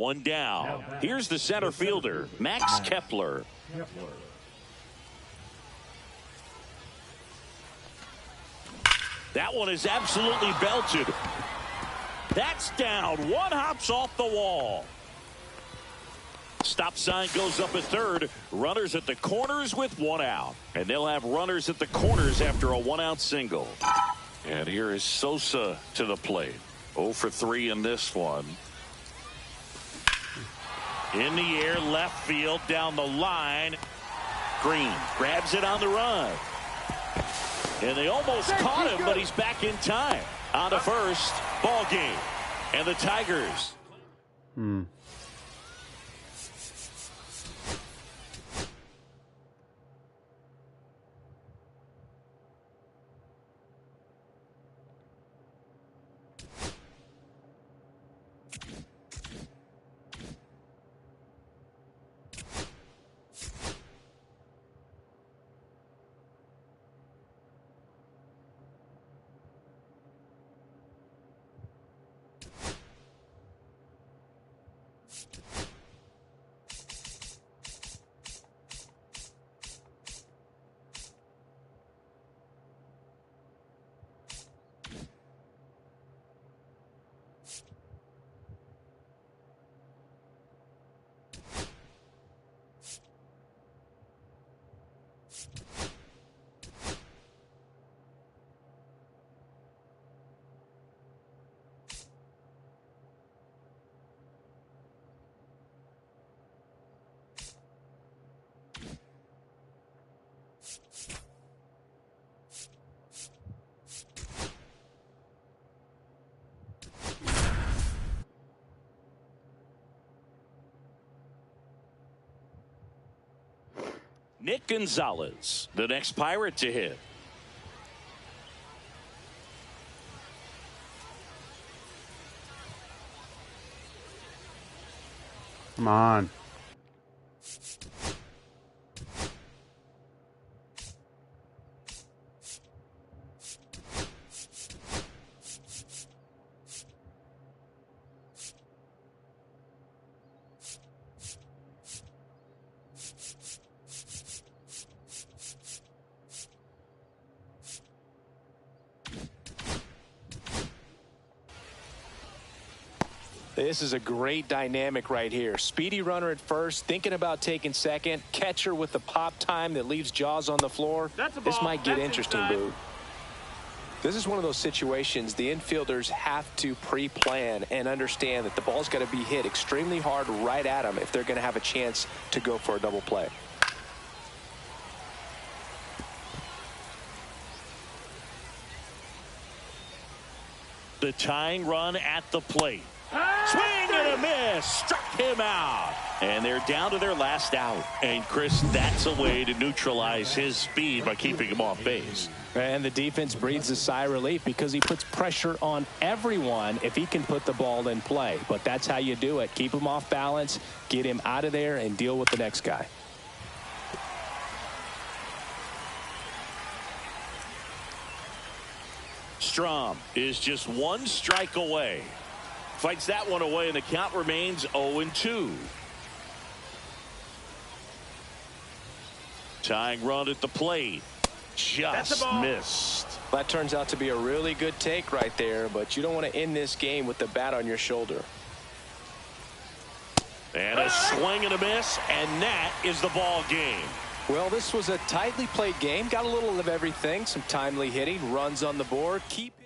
One down. Here's the center fielder, Max Kepler. That one is absolutely belted. That's down. One hops off the wall. Stop sign goes up at third. Runners at the corners with one out. And they'll have runners at the corners after a one-out single. And here is Sosa to the plate. 0 for 3 in this one. In the air, left field, down the line. Green grabs it on the run. And they almost caught him, but he's back in time. On to first, ball game. And the Tigers. Nick Gonzalez, the next Pirate to hit. Come on. This is a great dynamic right here. Speedy runner at first, thinking about taking second. Catcher with the pop time that leaves Jaws on the floor. This might get interesting, Boo. This is one of those situations the infielders have to pre-plan and understand that the ball's got to be hit extremely hard right at them if they're going to have a chance to go for a double play. The tying run at the plate. Swing and a miss. Struck him out. And they're down to their last out. And, Chris, that's a way to neutralize his speed by keeping him off base. And the defense breathes a sigh of relief because he puts pressure on everyone if he can put the ball in play. But that's how you do it. Keep him off balance, get him out of there, and deal with the next guy. Strom is just one strike away. Fights that one away, and the count remains 0-2. Tying run at the plate. Just missed. That turns out to be a really good take right there, but you don't want to end this game with the bat on your shoulder. And a swing and a miss, and that is the ball game. Well, this was a tightly played game. Got a little of everything. Some timely hitting, runs on the board. Keep it.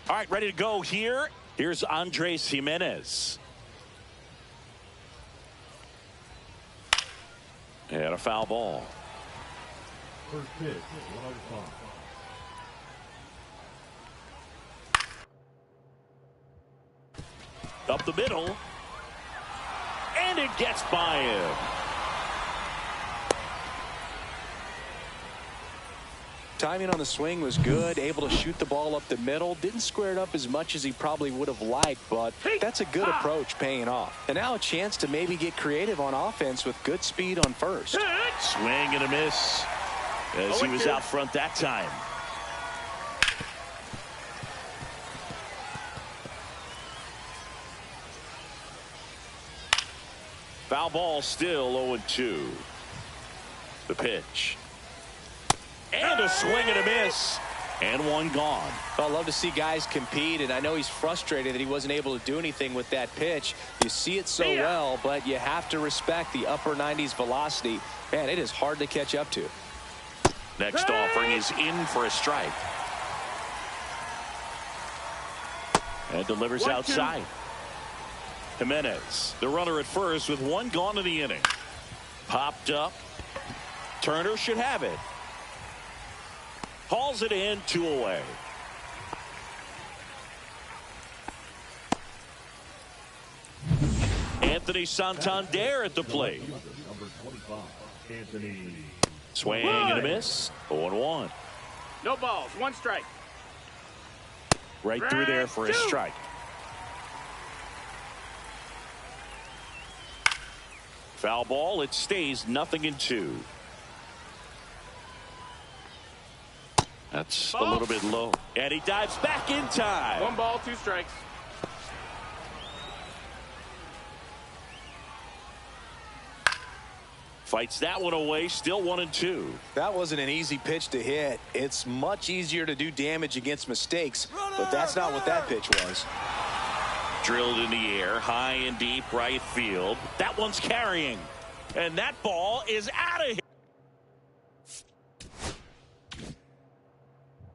All right, ready to go here. Here's Andres Jimenez. And a foul ball. First pitch, 105. Up the middle. And it gets by him. Timing on the swing was good, able to shoot the ball up the middle. Didn't square it up as much as he probably would have liked, but that's a good approach paying off. And now a chance to maybe get creative on offense with good speed on first. Swing and a miss as he was out front that time. Foul ball, still 0-2. The pitch. And a swing and a miss. And one gone. I love to see guys compete, and I know he's frustrated that he wasn't able to do anything with that pitch. You see it so well, but you have to respect the upper 90s velocity. Man, it is hard to catch up to. Next offering is in for a strike. And delivers outside. Jimenez, the runner at first with one gone in the inning. Popped up. Turner should have it. Hauls it in, 2 away. Anthony Santander at the plate. Number 25, Anthony. Swing and a miss. 0-1. No balls, 1 strike. Right through there for a strike. Foul ball. It stays 0-2. That's a little bit low. And he dives back in time. 1 ball, 2 strikes. Fights that one away. Still 1-2. That wasn't an easy pitch to hit. It's much easier to do damage against mistakes, but that's not what that pitch was. Drilled in the air, high and deep right field. That one's carrying. And that ball is out of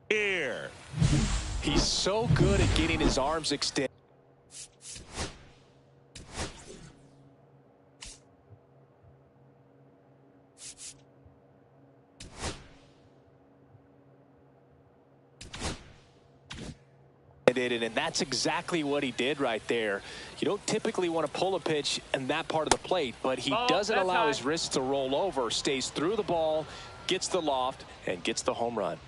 here. He's so good at getting his arms extended. And that's exactly what he did right there. You don't typically want to pull a pitch in that part of the plate, but he doesn't allow his wrists to roll over, stays through the ball, gets the loft, and gets the home run.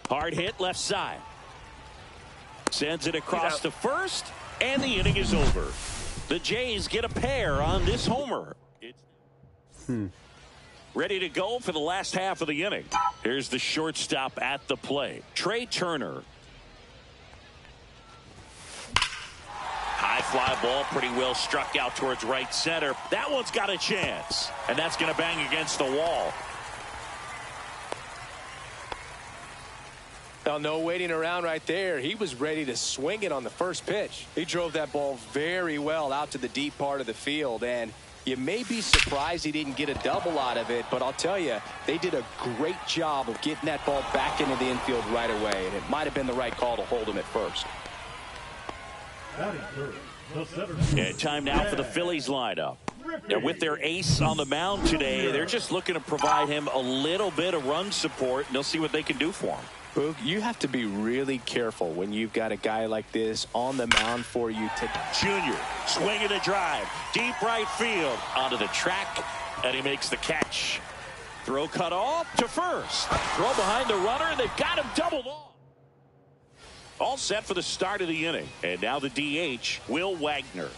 Hard hit left side. Sends it across to first, and the inning is over. The Jays get a pair on this homer. Ready to go for the last half of the inning. Here's the shortstop at the plate, Trey Turner. High fly ball, pretty well struck out towards right center. That one's got a chance, and that's going to bang against the wall. Well, no waiting around right there. He was ready to swing it on the first pitch. He drove that ball very well out to the deep part of the field, and you may be surprised he didn't get a double out of it, but I'll tell you, they did a great job of getting that ball back into the infield right away, and it might have been the right call to hold him at first. And time now for the Phillies lineup. Now, with their ace on the mound today, they're just looking to provide him a little bit of run support, and they'll see what they can do for him. Boog, you have to be really careful when you've got a guy like this on the mound for you to. Junior swinging a drive, deep right field, onto the track, and he makes the catch. Throw cut off to first. Throw behind the runner, and they've got him doubled off. All set for the start of the inning. And now the DH, Will Wagner.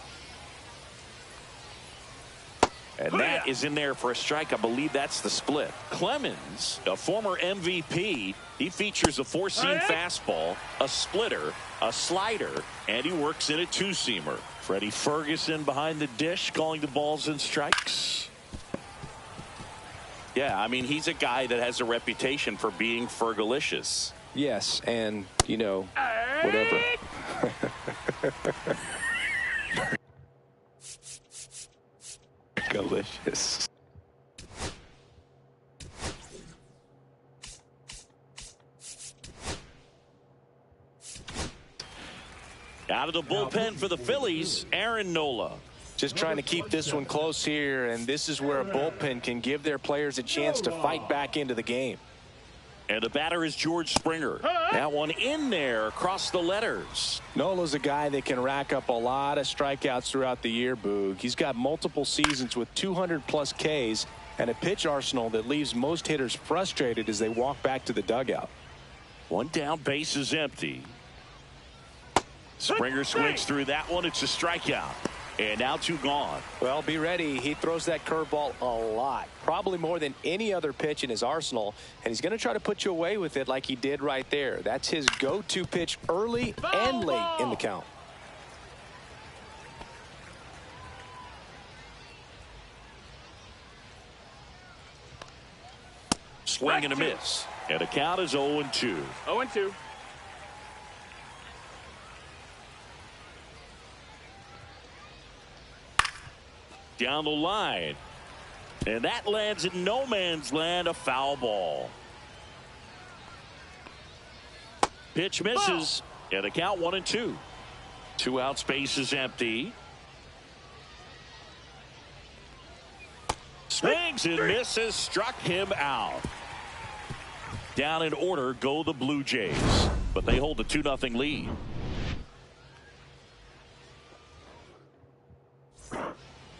And that is in there for a strike. I believe that's the split. Clemens, a former MVP, he features a 4-seam fastball, a splitter, a slider, and he works in a 2-seamer. Freddie Ferguson behind the dish, calling the balls and strikes. Yeah, I mean, he's a guy that has a reputation for being fergalicious. Yes, and, you know, whatever. Delicious. Out of the bullpen for the Phillies, Aaron Nola. Just trying to keep this one close here, and this is where a bullpen can give their players a chance to fight back into the game. And the batter is George Springer. That one in there across the letters. Nola's a guy that can rack up a lot of strikeouts throughout the year, Boog. He's got multiple seasons with 200-plus Ks and a pitch arsenal that leaves most hitters frustrated as they walk back to the dugout. One down, base is empty. Springer swings through that one. It's a strikeout. And now 2 gone. Well, be ready. He throws that curveball a lot, probably more than any other pitch in his arsenal, and he's going to try to put you away with it like he did right there. That's his go-to pitch early and late in the count. Swing and a miss. And the count is 0-2. 0-2. Down the line. And that lands in no man's land, a foul ball. Pitch misses. And the count 1-2. 2 out, space is empty. Swings and misses, struck him out. Down in order go the Blue Jays, but they hold a 2-0 lead.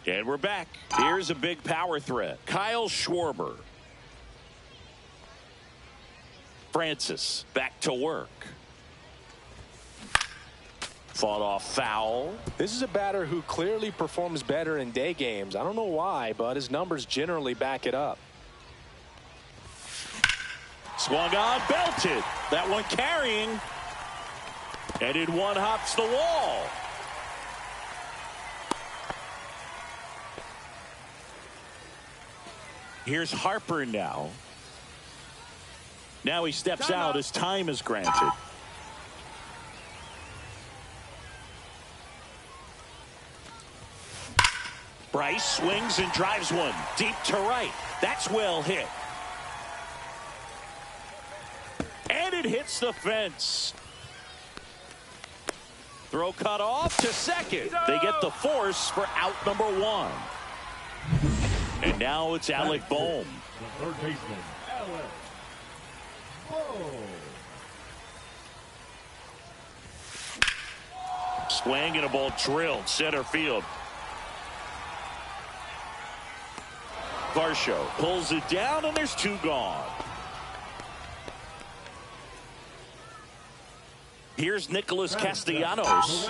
And we're back. Here's a big power threat. Kyle Schwarber. Francis back to work. Fought off foul. This is a batter who clearly performs better in day games. I don't know why, but his numbers generally back it up. Swung on, belted. That one carrying. And in one hops the wall. Here's Harper now. Now he steps out as time is granted. Bryce swings and drives one deep to right. That's well hit. And it hits the fence. Throw cut off to second. They get the force for out number 1. And now it's Alec Bohm. The third baseman, Alec Bohm. Swing and a ball drilled center field. Varsho pulls it down, and there's 2 gone. Here's Nicholas Castellanos.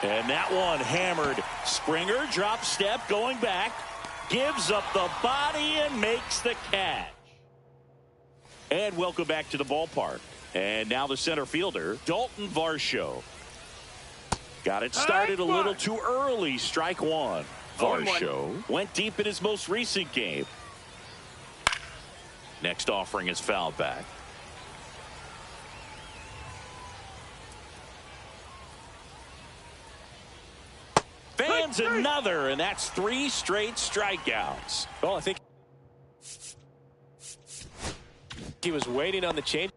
And that one hammered. Springer drop step going back. Gives up the body and makes the catch. And welcome back to the ballpark. And now the center fielder, Dalton Varsho. Got it started a little too early. Strike 1. Varsho went deep in his most recent game. Next offering is fouled back. Fans another, and that's 3 straight strikeouts. Well, I think he was waiting on the change.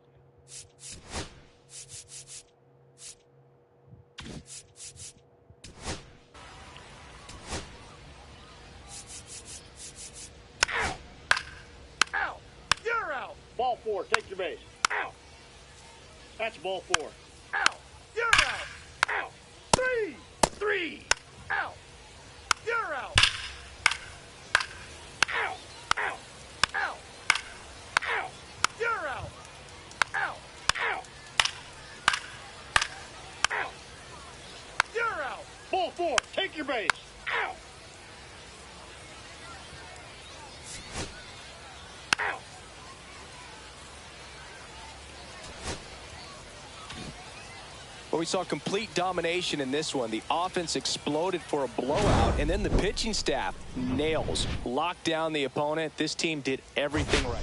Ow! You're out! Ball 4, take your base. Ow! That's ball 4. Ow! You're out! Ow! 3! Ow! You're out! Ow! Ow! Ow! Ow! You're out! Ow! Ow! Ow! You're out! Ball 4, take your base. Ow! Ow! Well, we saw complete domination in this one. The offense exploded for a blowout, and then the pitching staff nails, locked down the opponent. This team did everything right.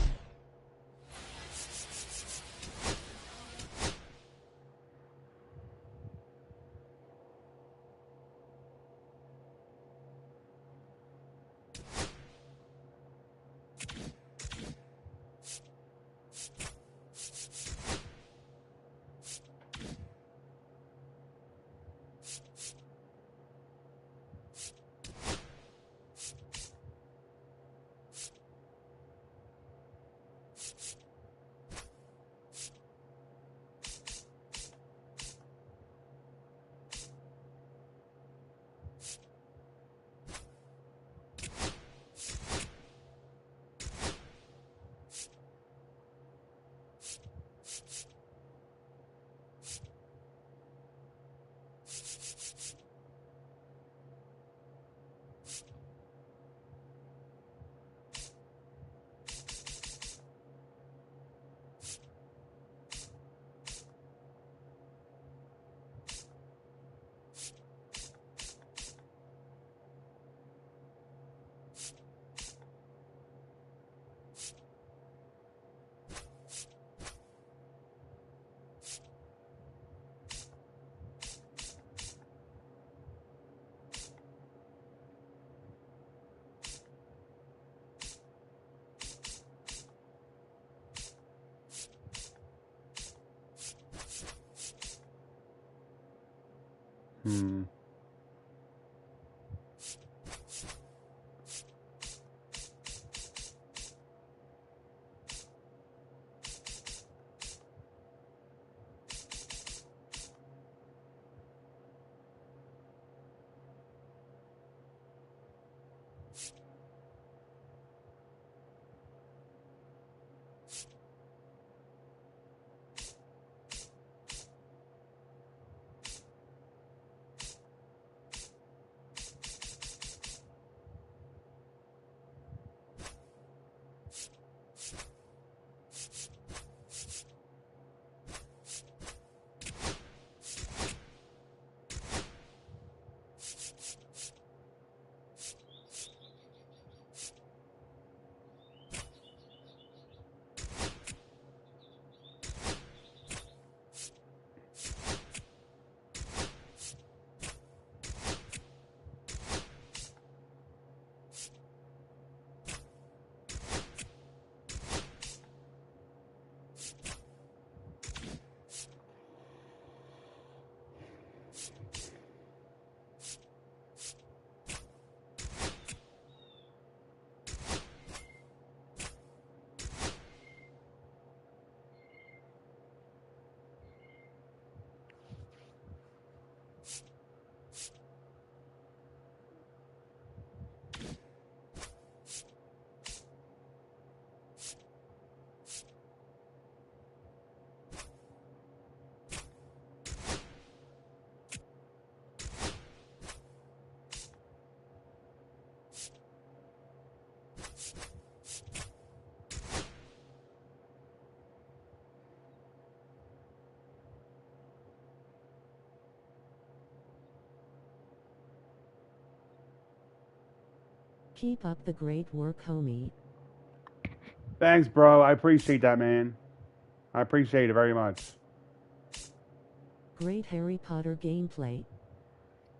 Keep up the great work, homie. Thanks, bro. I appreciate that, man. I appreciate it very much. Great Harry Potter gameplay.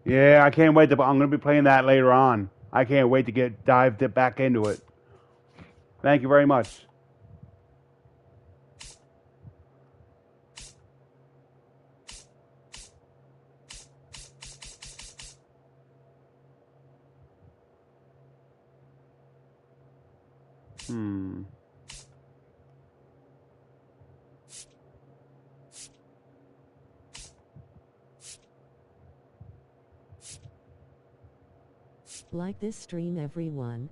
Yeah, I can't wait to. I'm going to be playing that later on. I can't wait to get dived back into it. Thank you very much. Like this stream, everyone.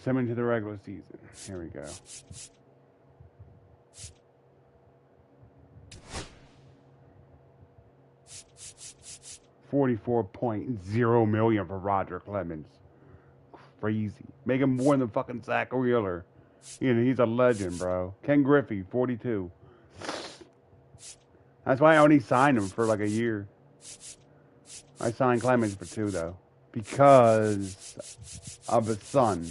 Similar to the regular season. Here we go. $44.0 million for Roger Clemens. Crazy. Make him more than fucking Zach Wheeler. You know, he's a legend, bro. Ken Griffey, 42. That's why I only signed him for like a year. I signed Clemens for 2 though, because of his son.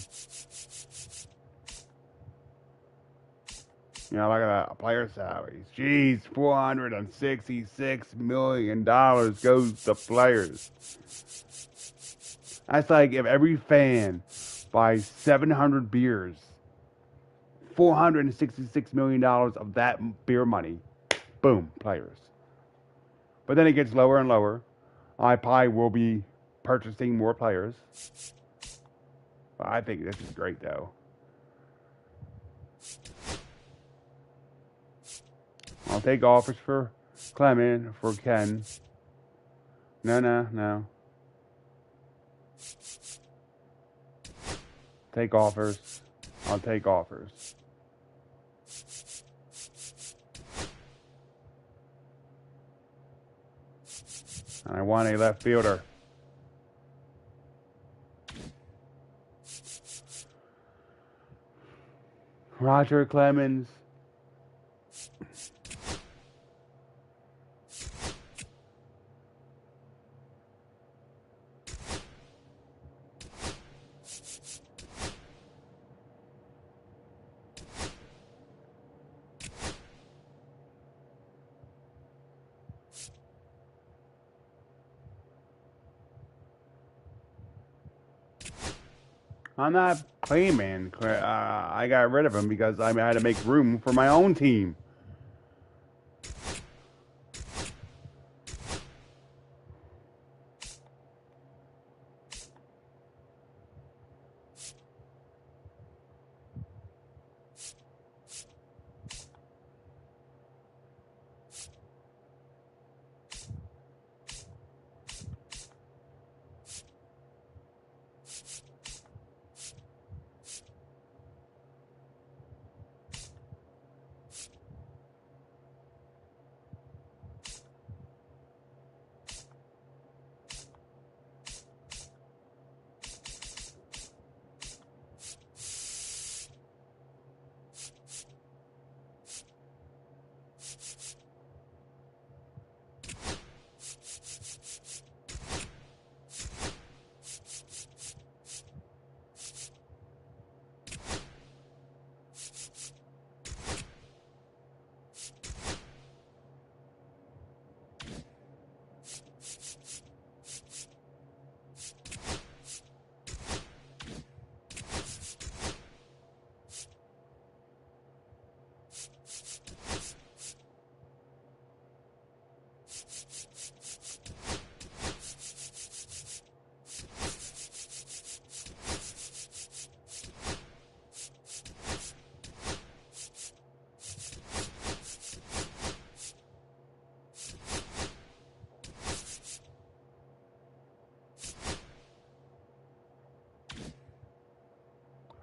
You know, look at that player salaries. Jeez, $466 million goes to players. That's like if every fan buys 700 beers, $466 million of that beer money, boom, players. But then it gets lower and lower. I probably will be purchasing more players. But I think this is great, though. I'll take offers for Clement, for Ken. No. Take offers. I'll take offers. I want a left fielder. Roger Clemens. I'm not claiming. I got rid of him because I had to make room for my own team.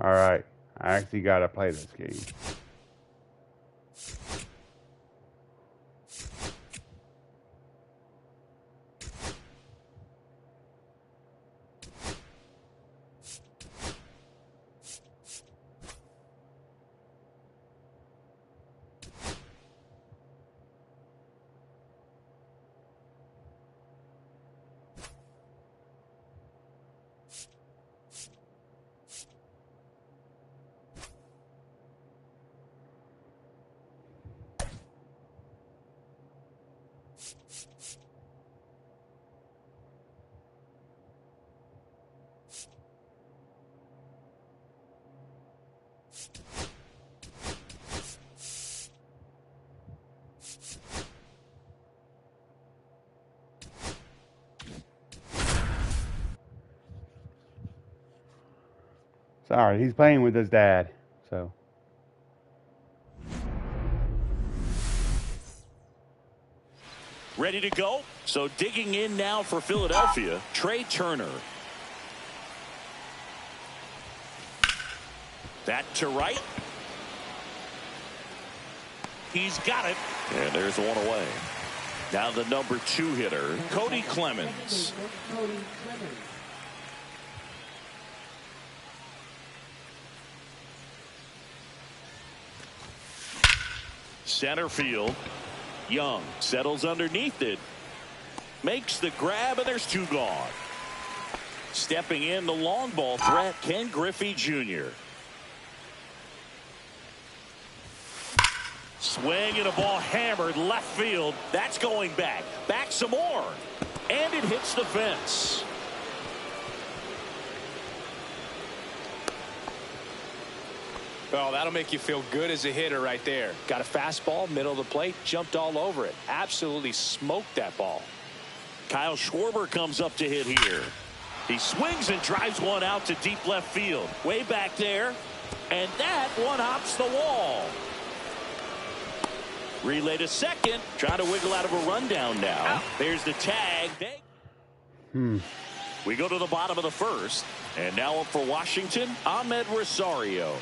All right, I actually got to play this game. Sorry, he's playing with his dad, so. Ready to go? So digging in now for Philadelphia, Trey Turner. That to right. He's got it. And there's one away. Now the number 2 hitter, Cody Clemens. Center field. Young settles underneath it. Makes the grab, and there's 2 gone. Stepping in the long ball threat, Ken Griffey Jr. Swing and a ball hammered left field. That's going back. Back some more. And it hits the fence. Well, that'll make you feel good as a hitter right there. Got a fastball, middle of the plate, jumped all over it. Absolutely smoked that ball. Kyle Schwarber comes up to hit here. He swings and drives one out to deep left field. Way back there. And that one hops the wall. Relay to second. Trying to wiggle out of a rundown now. There's the tag. We go to the bottom of the first. And now up for Washington, Ahmed Rosario.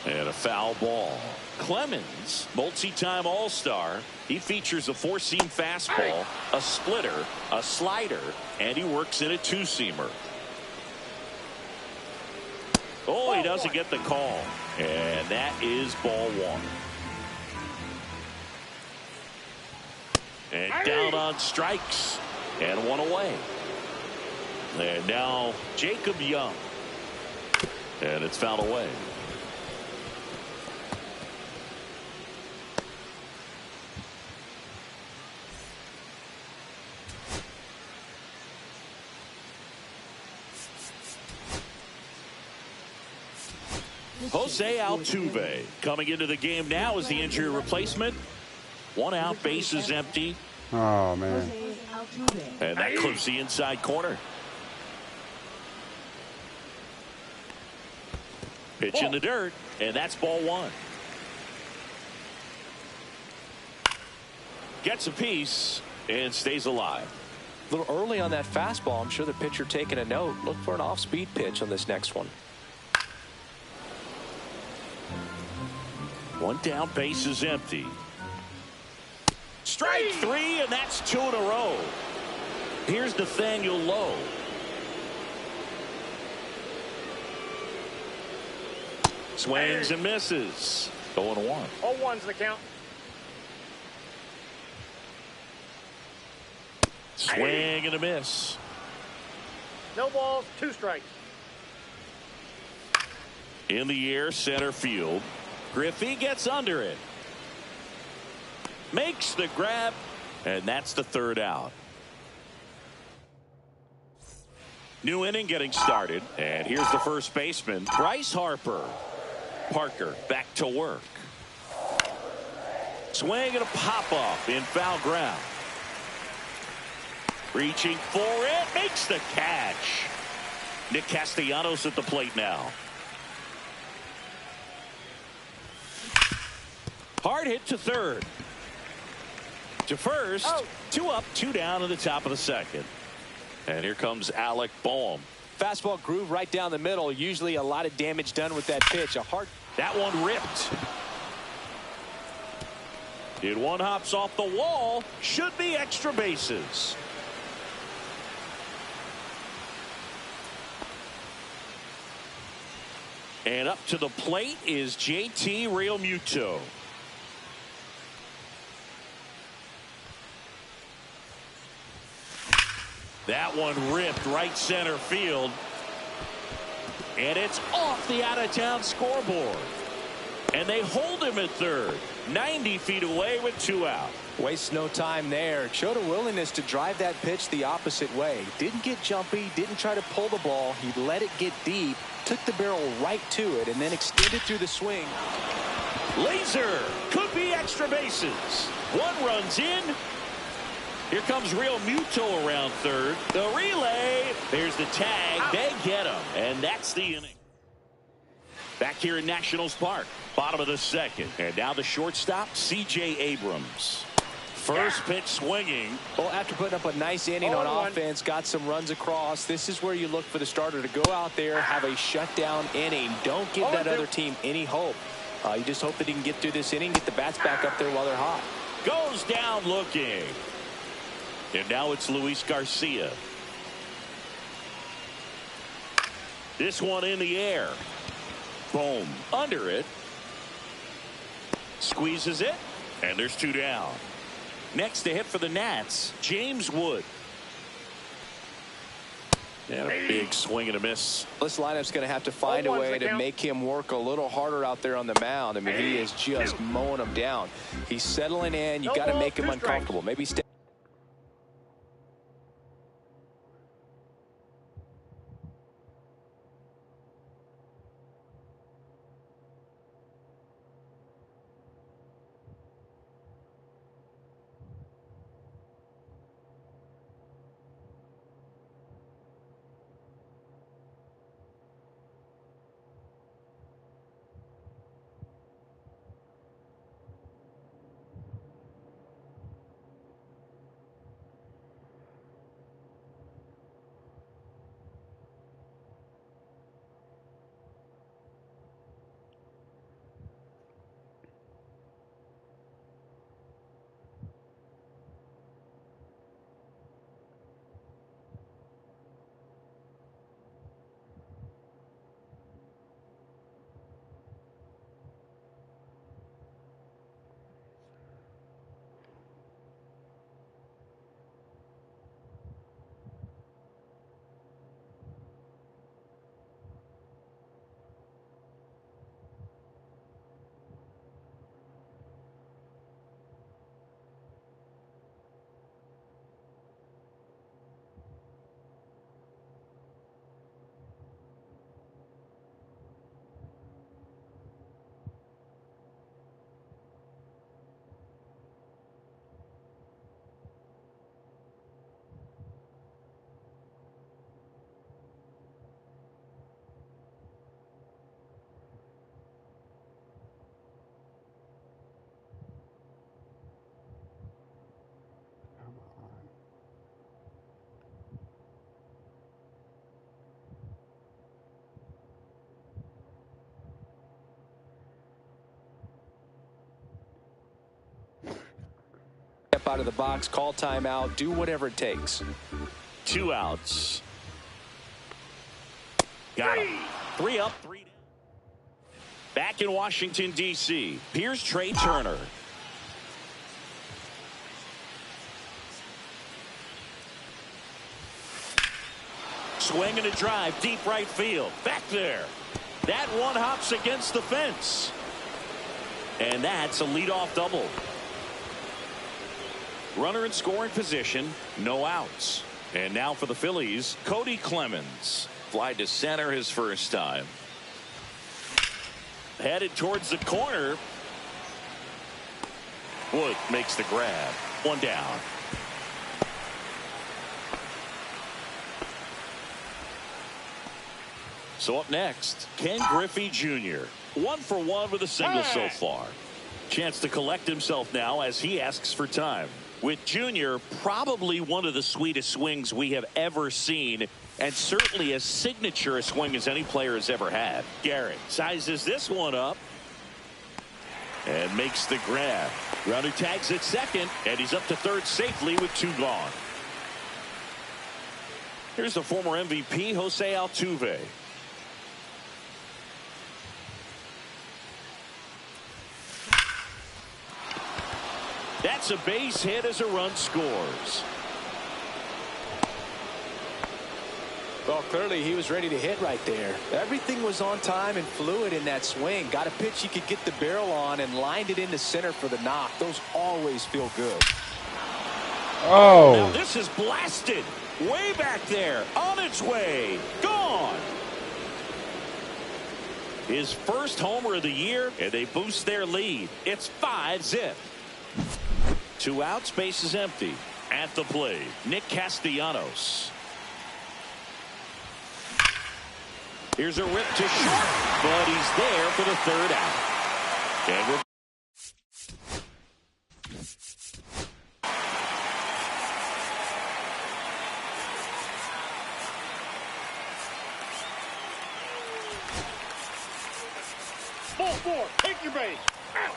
And a foul ball. Clemens, multi-time All-Star. He features a 4-seam fastball, a splitter, a slider, and he works in a 2-seamer. Oh, he doesn't get the call. And that is ball 1. And down on strikes. And 1 away. And now Jacob Young. And it's fouled away. Jose Altuve coming into the game now as the injury replacement. 1 out, bases empty. Oh, man. And that clips the inside corner. Pitch in the dirt, and that's ball 1. Gets a piece and stays alive. A little early on that fastball. I'm sure the pitcher taking a note. Look for an off-speed pitch on this next one. 1 down, base is empty. Strike 3, and that's 2 in a row. Here's Nathaniel Lowe. Swings and misses. 0-1. 0-1's the count. Swing and a miss. No balls, 2 strikes. In the air, center field. Griffey gets under it. Makes the grab, and that's the 3rd out. New inning getting started, and here's the first baseman, Bryce Harper. Parker back to work. Swing and a pop-off in foul ground. Reaching for it, makes the catch. Nick Castellanos at the plate now. Hard hit to third. To first. 2 up, 2 down in the top of the second. And here comes Alec Boehm. Fastball groove right down the middle. Usually a lot of damage done with that pitch. That one ripped. It 1 hops off the wall. Should be extra bases. And up to the plate is JT Realmuto. That one ripped right center field. And it's off the out-of-town scoreboard. And they hold him at third. 90 feet away with 2 out. Wastes no time there. Showed a willingness to drive that pitch the opposite way. Didn't get jumpy. Didn't try to pull the ball. He let it get deep. Took the barrel right to it and then extended through the swing. Laser. Could be extra bases. 1 runs in. Here comes Realmuto around third. The relay. There's the tag. They get him. And that's the inning. Back here in Nationals Park. Bottom of the second. And now the shortstop, C.J. Abrams. First pitch swinging. Well, after putting up a nice inning on offense, got some runs across, this is where you look for the starter to go out there, have a shutdown inning. Don't give that other team any hope. You just hope that he can get through this inning, get the bats back up there while they're hot. Goes down looking. And now it's Luis Garcia. This one in the air. Boom. Under it. Squeezes it. And there's 2 down. Next to hit for the Nats, James Wood. And a big swing and a miss. This lineup's going to have to find a way to make him work a little harder out there on the mound. I mean, he is just mowing them down. He's settling in. You got to make him uncomfortable. Maybe stay. Step out of the box, call timeout, do whatever it takes. 2 outs. Got him. 3 up, 3 down. Back in Washington, D.C., here's Trey Turner. Swing and a drive, deep right field. Back there. That one hops against the fence. And that's a leadoff double. Runner in scoring position, no outs. And now for the Phillies, Cody Clemens. Fly to center his first time. Headed towards the corner. Wood makes the grab. 1 down. So up next, Ken Griffey Jr. 1 for 1 with a single so far. Chance to collect himself now as he asks for time. With Jr. probably one of the sweetest swings we have ever seen, and certainly as signature a swing as any player has ever had. Garrett sizes this one up and makes the grab. Runner tags at second, and he's up to third safely with 2 gone. Here's the former MVP, Jose Altuve. That's a base hit as a run scores. Well, clearly he was ready to hit right there. Everything was on time and fluid in that swing. Got a pitch he could get the barrel on and lined it into center for the knock. Those always feel good. Oh. Now this is blasted. Way back there. On its way. Gone. His first homer of the year, and they boost their lead. It's 5-zip. 2 outs, base is empty. At the plate, Nick Castellanos. Here's a rip to short, but he's there for the 3rd out. And we're Ball 4, take your base. Out.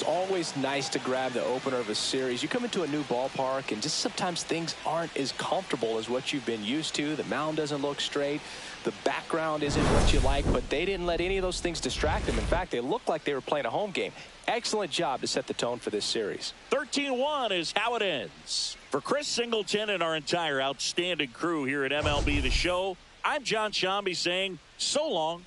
it's always nice to grab the opener of a series. You come into a new ballpark, and just sometimes things aren't as comfortable as what you've been used to. The mound doesn't look straight. The background isn't what you like, but they didn't let any of those things distract them. In fact, they looked like they were playing a home game. Excellent job to set the tone for this series. 13-1 is how it ends. For Chris Singleton and our entire outstanding crew here at MLB The Show, I'm John Shambi saying so long.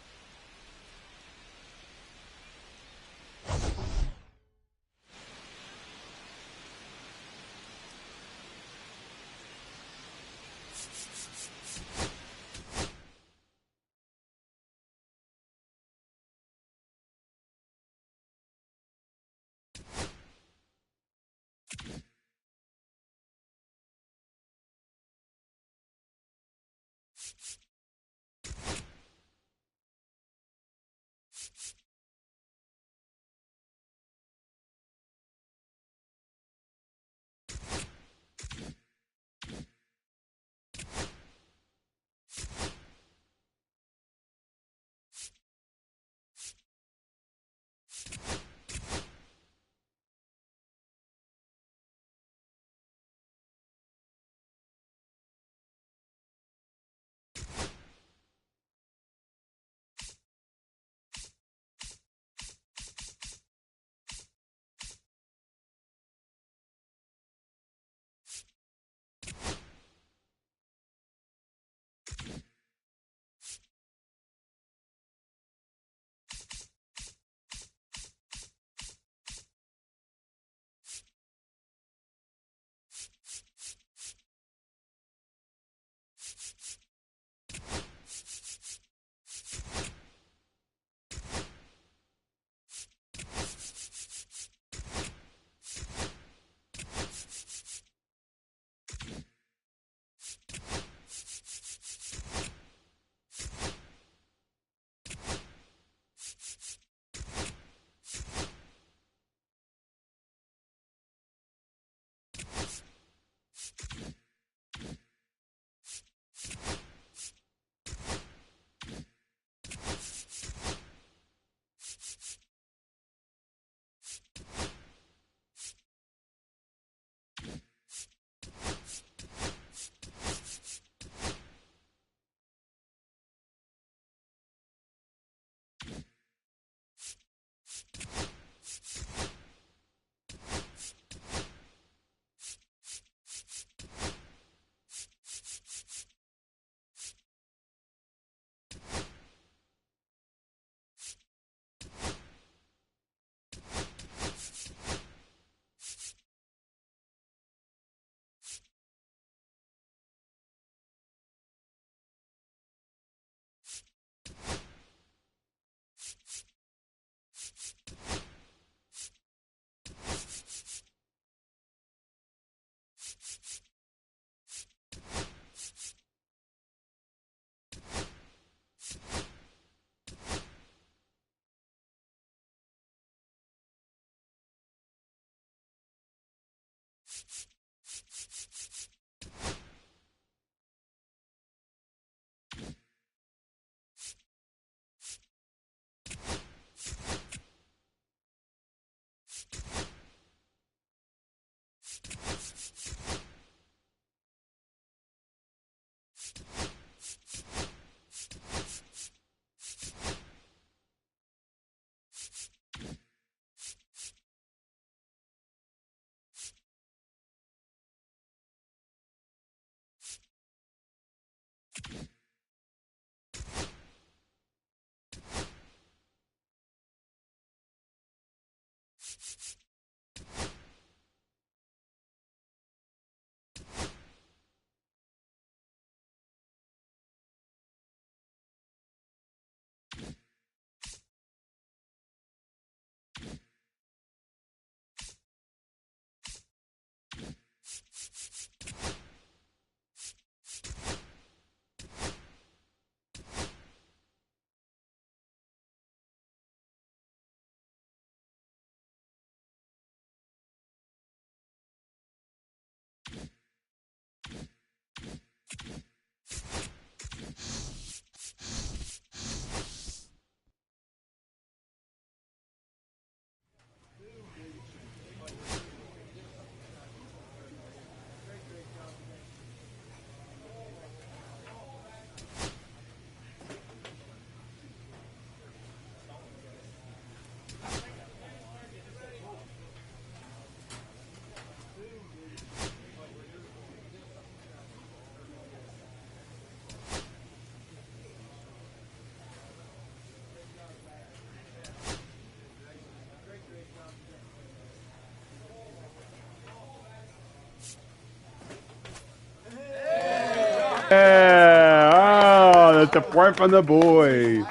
Support from the boys.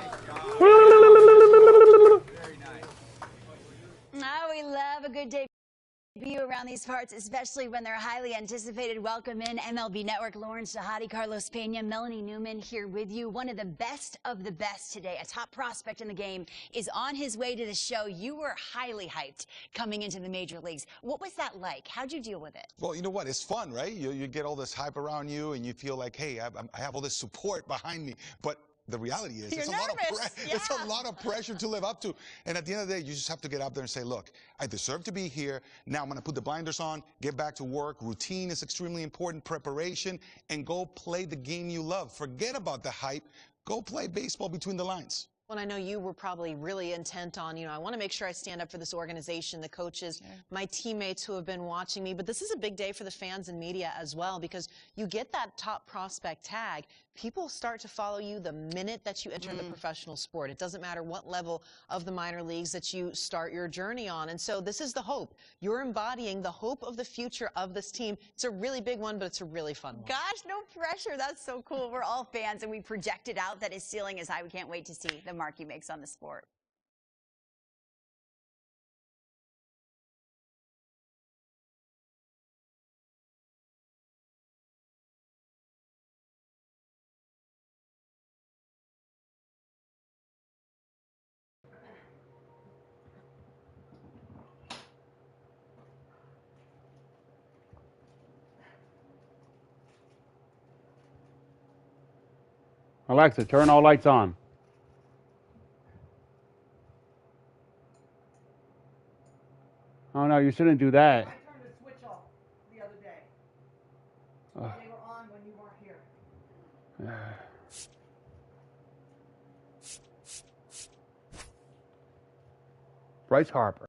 Oh, we love a good debut around these parts, especially when they're highly anticipated. Welcome in MLB Network, Lawrence Shahadi, Carlos Pena, Melanie Newman here with you. One of the best today, a top prospect in the game, is on his way to the show. You were highly hyped coming into the major leagues. What was that like? How'd you deal with it? Well, you know what? It's fun, right? You get all this hype around you, and you feel like, hey, I have all this support behind me. But the reality is, it's a lot of pressure to live up to. And at the end of the day, you just have to get out there and say, look, I deserve to be here. Now I'm going to put the blinders on, get back to work. Routine is extremely important, preparation, and go play the game you love. Forget about the hype. Go play baseball between the lines. Well, I know you were probably really intent on, I want to make sure I stand up for this organization, the coaches, my teammates who have been watching me. But this is a big day for the fans and media as well, because you get that top prospect tag. People start to follow you the minute that you enter the professional sport. It doesn't matter what level of the minor leagues that you start your journey on. And so this is the hope. You're embodying the hope of the future of this team. It's a really big one, but it's a really fun one. Gosh, no pressure. That's so cool. We're all fans, and we projected out that his ceiling is high. We can't wait to see the mark he makes on the sport. Alexa, turn all lights on. Oh no, you shouldn't do that. I turned the switch off the other day. They were on when you weren't here. Bryce Harper.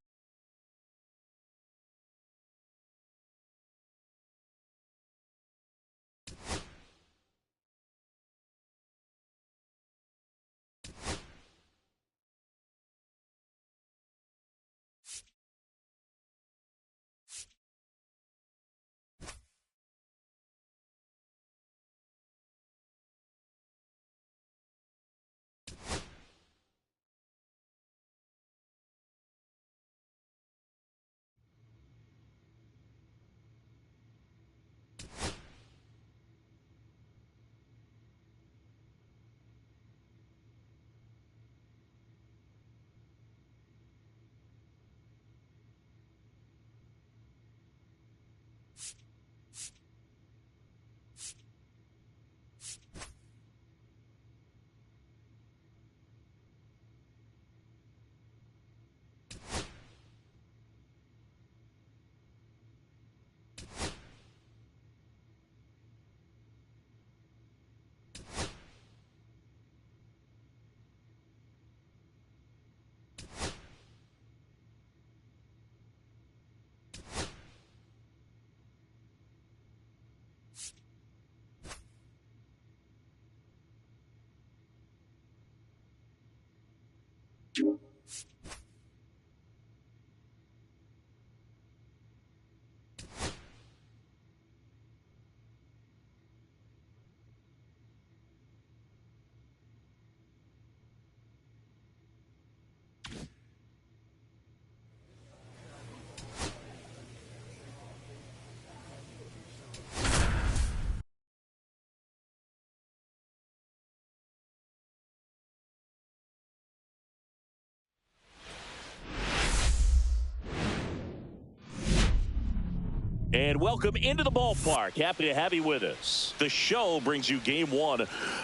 And welcome into the ballpark. Happy to have you with us. The show brings you game one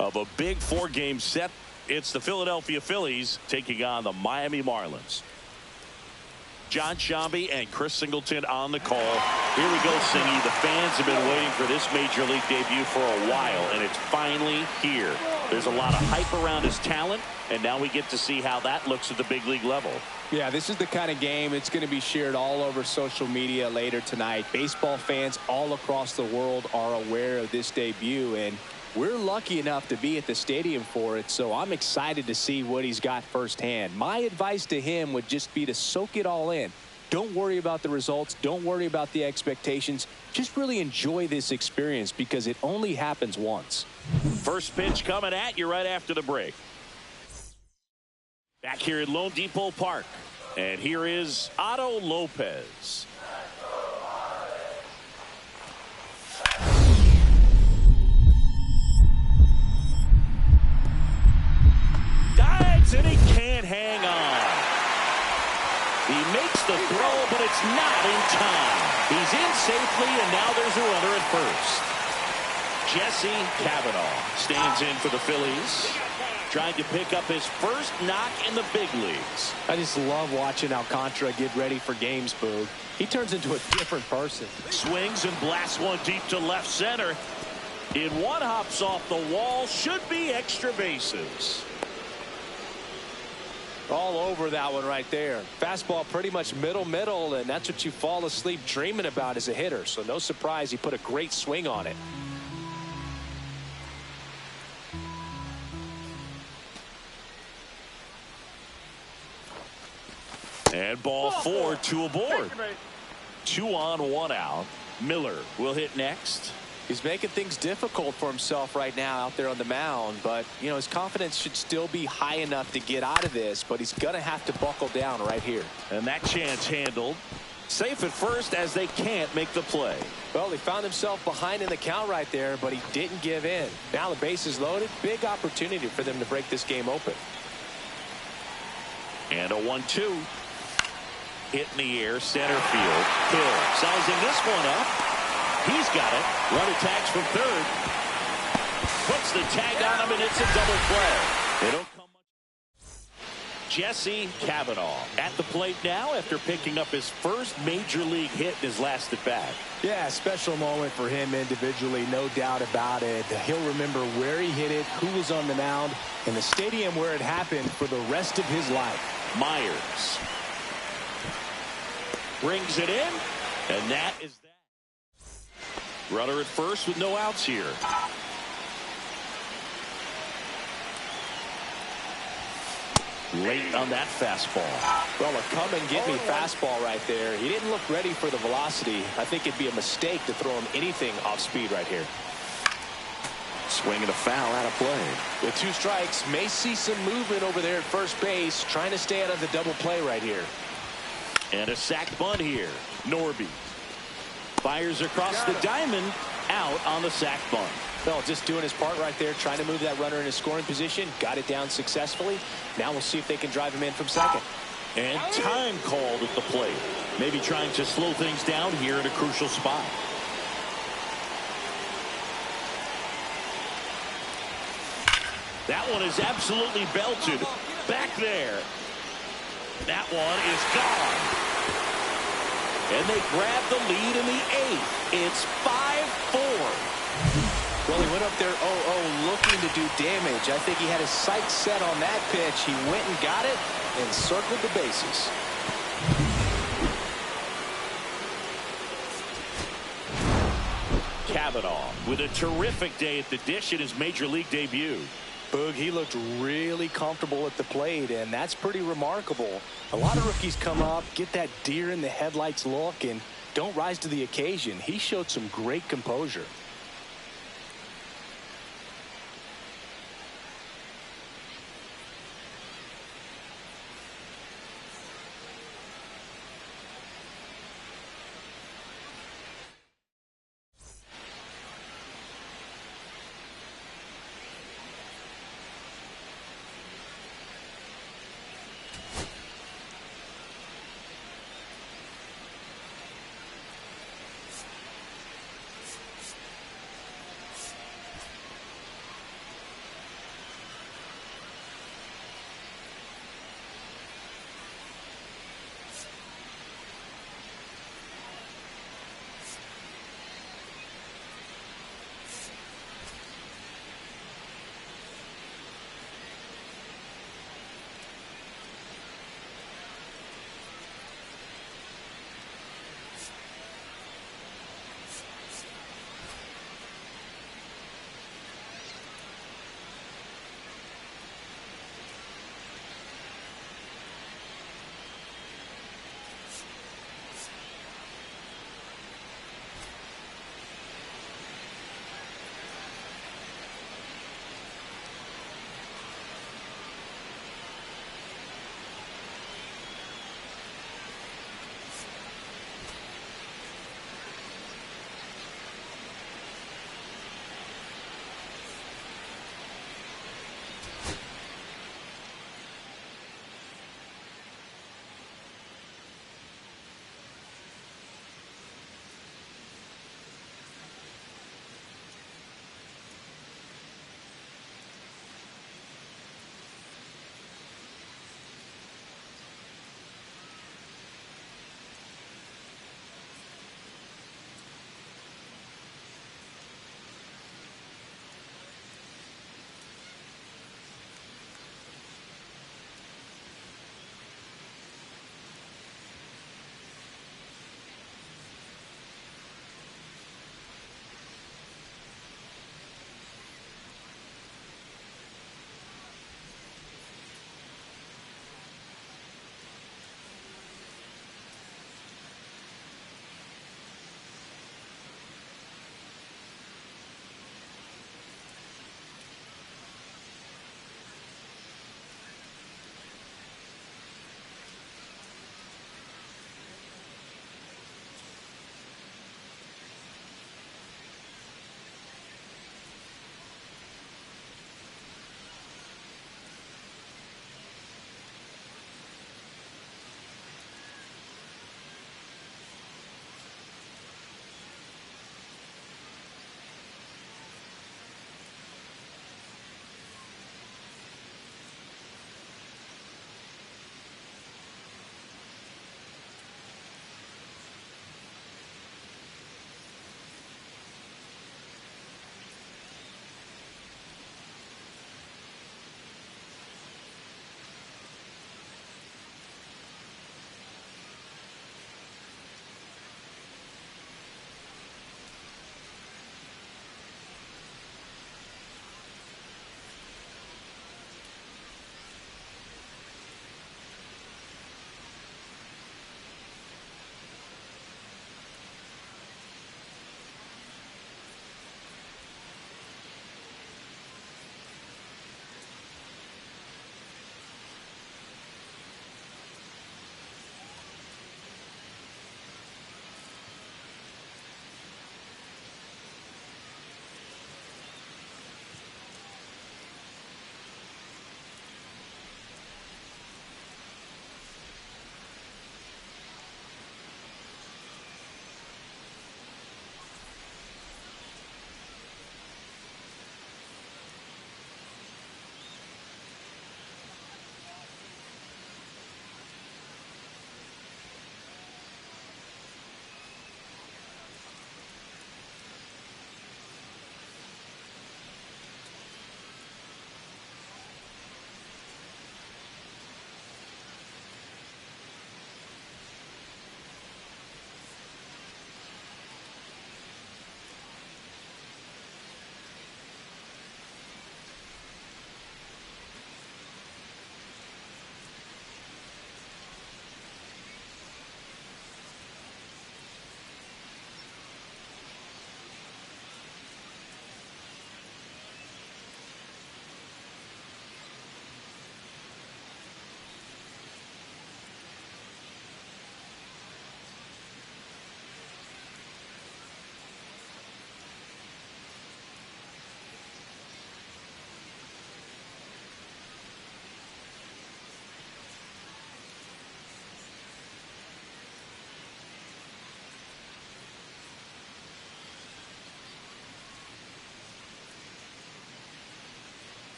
of a big four-game set. It's the Philadelphia Phillies taking on the Miami Marlins. John Shambi and Chris Singleton on the call. Here we go, Singy. The fans have been waiting for this major league debut for a while, and it's finally here. There's a lot of hype around his talent, and now we get to see how that looks at the big league level. Yeah, this is the kind of game it's going to be shared all over social media later tonight. Baseball fans all across the world are aware of this debut, and we're lucky enough to be at the stadium for it, so I'm excited to see what he's got firsthand. My advice to him would just be to soak it all in. Don't worry about the results. Don't worry about the expectations. Just really enjoy this experience because it only happens once. First pitch coming at you right after the break. Back here at Lone Depot Park. And here is Otto Lopez. Dives and he can't hang on. He makes the throw, but it's not in time. He's in safely, and now there's a runner at first. Jesse Cavanaugh stands in for the Phillies, trying to pick up his first knock in the big leagues. I just love watching Alcantara get ready for games, Boog. He turns into a different person. Swings and blasts one deep to left center. In one, hops off the wall. Should be extra bases. All over that one right there. Fastball pretty much middle, and that's what you fall asleep dreaming about as a hitter. So no surprise he put a great swing on it. And ball four, two aboard. 2 on, 1 out. Miller will hit next. He's making things difficult for himself right now out there on the mound, but you know his confidence should still be high enough to get out of this, but he's going to have to buckle down right here. And that chance handled. Safe at first as they can't make the play. Well, he found himself behind in the count right there, but he didn't give in. Now the base is loaded. Big opportunity for them to break this game open. And a 1-2. Hit in the air, center field. Hill sizing this one up. He's got it. Runner tags from third. Puts the tag on him, and it's a double play. They don't come much. Jesse Cavanaugh at the plate now after picking up his first major league hit in his last at bat. Yeah, special moment for him individually, no doubt about it. He'll remember where he hit it, who was on the mound, and the stadium where it happened for the rest of his life. Myers brings it in, and that is that. Runner at first with no outs here. Late on that fastball. Well, a come-and-get-me fastball right there. He didn't look ready for the velocity. I think it'd be a mistake to throw him anything off speed right here. Swinging a foul out of play. With 2 strikes, may see some movement over there at first base, trying to stay out of the double play right here. And a sac bunt here. Norby fires across the diamond, out on the sac bunt. Well, just doing his part right there, trying to move that runner in a scoring position. Got it down successfully. Now we'll see if they can drive him in from second. And time called at the plate. Maybe trying to slow things down here at a crucial spot. That one is absolutely belted. Back there. That one is gone. And they grab the lead in the 8th. It's 5-4. Well, he went up there 0-0 looking to do damage. I think he had his sights set on that pitch. He went and got it and circled the bases. Cavanaugh with a terrific day at the dish in his major league debut. Boog, he looked really comfortable at the plate, and that's pretty remarkable. A lot of rookies come up, get that deer in the headlights look, and don't rise to the occasion. He showed some great composure.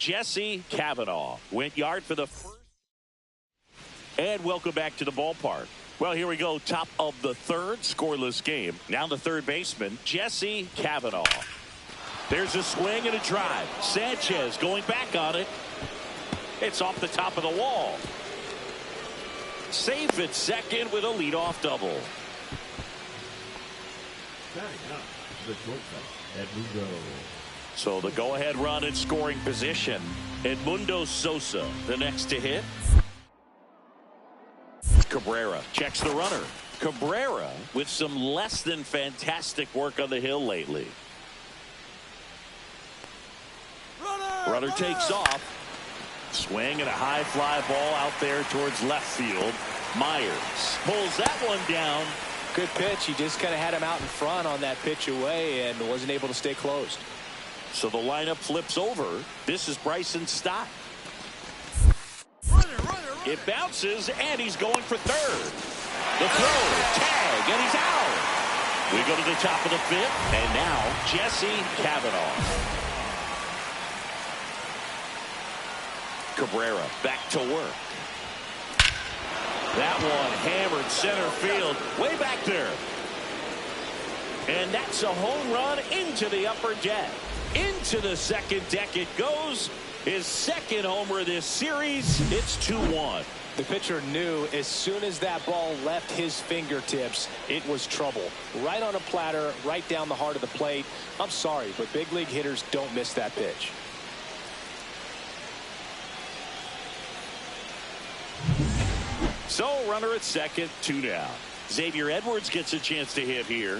Jesse Kavanaugh went yard for the first. And welcome back to the ballpark. Well, here we go. Top of the third, scoreless game. Now the third baseman, Jesse Kavanaugh. There's a swing and a drive. Sanchez going back on it. It's off the top of the wall. Safe at second with a leadoff double. Batting up, the shortstop, Edmundo. So the go-ahead run in scoring position. Edmundo Sosa, the next to hit. Cabrera checks the runner. Cabrera with some less than fantastic work on the hill lately. Runner takes off. Swing and a high fly ball out there towards left field. Myers pulls that one down. Good pitch. He just kind of had him out in front on that pitch away and wasn't able to stay closed. So the lineup flips over. This is Bryson Stott. It bounces, and he's going for third. The throw, tag, and he's out. We go to the top of the fifth, and now Jesse Kavanaugh. Cabrera back to work. That one hammered center field, way back there. And that's a home run into the upper deck. Into the second deck it goes. His second homer this series. It's 2-1. The pitcher knew as soon as that ball left his fingertips, it was trouble. Right on a platter, right down the heart of the plate. I'm sorry, but big league hitters don't miss that pitch. So runner at second, 2 down. Xavier Edwards gets a chance to hit here.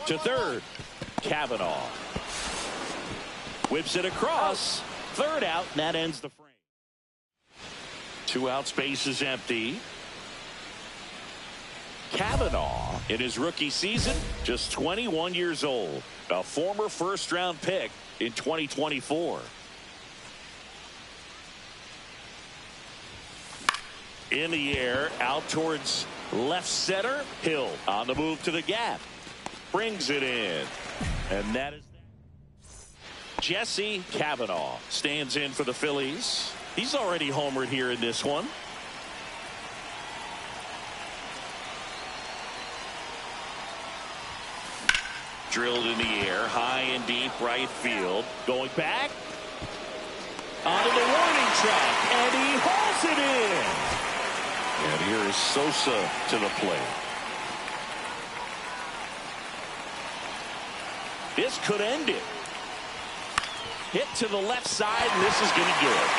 To third, Kavanaugh whips it across. Third out, and that ends the frame. 2 out, space is empty. Kavanaugh, in his rookie season, just 21 years old, a former first-round pick in 2024. In the air, out towards left center. Hill on the move to the gap. Brings it in. And that is that. Jesse Kavanaugh stands in for the Phillies. He's already homered here in this one. Drilled in the air, high and deep right field. Going back. Onto the warning track, and he hauls it in. And here is Sosa to the plate. This could end it. Hit to the left side, and this is going to do it.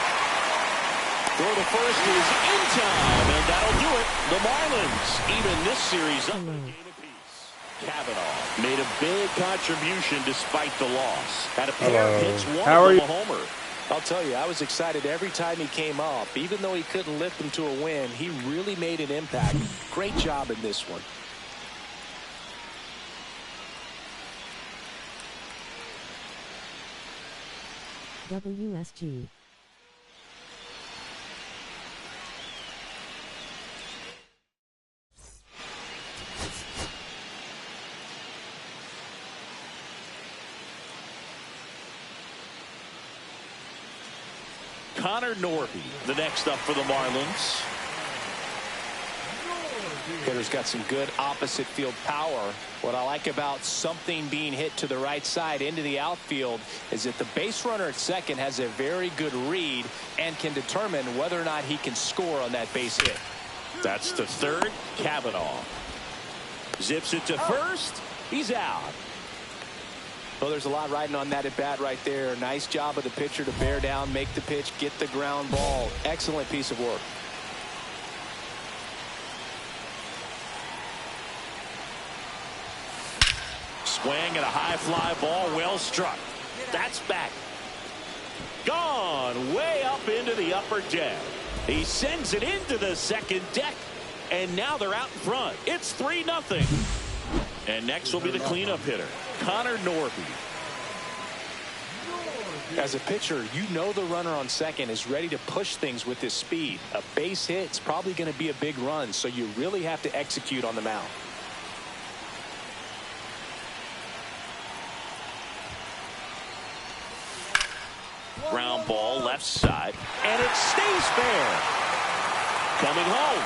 Throw to first is in time, and that'll do it. The Marlins even this series up a game apiece. Kavanaugh made a big contribution despite the loss. Had a pair of hits, one of them a homer. I'll tell you, I was excited every time he came up. Even though he couldn't lift them to a win, he really made an impact. Great job in this one. WSG. Connor Norby, the next up for the Marlins. Hitter's got some good opposite field power. What I like about something being hit to the right side into the outfield is that the base runner at second has a very good read and can determine whether or not he can score on that base hit. That's the third. Kavanaugh zips it to first. He's out. Well, there's a lot riding on that at bat right there. Nice job of the pitcher to bear down, make the pitch, get the ground ball. Excellent piece of work. Swing and a high fly ball, well struck. That's back. Gone way up into the upper deck. He sends it into the second deck, and now they're out in front. It's 3-0. And next will be the cleanup hitter, Connor Norby. As a pitcher, you know the runner on second is ready to push things with his speed. A base hit is probably going to be a big run, so you really have to execute on the mound. ground ball left side, and it stays fair. Coming home.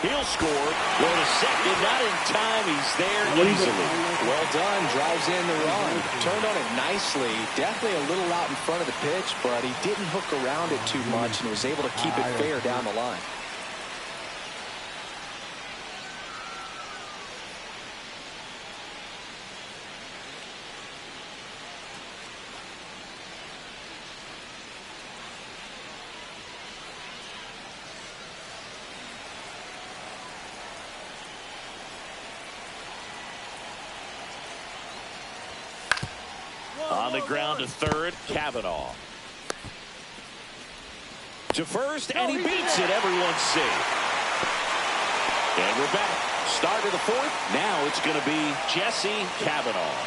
He'll score. Go to second. Not in time. He's there easily. Well done. Drives in the run. Turned on it nicely. Definitely a little out in front of the pitch, but he didn't hook around it too much and was able to keep it fair down the line. On the ground to third, Kavanaugh. To first, and he beats it. Everyone's safe. And we're back. Start of the fourth. Now it's going to be Jesse Kavanaugh.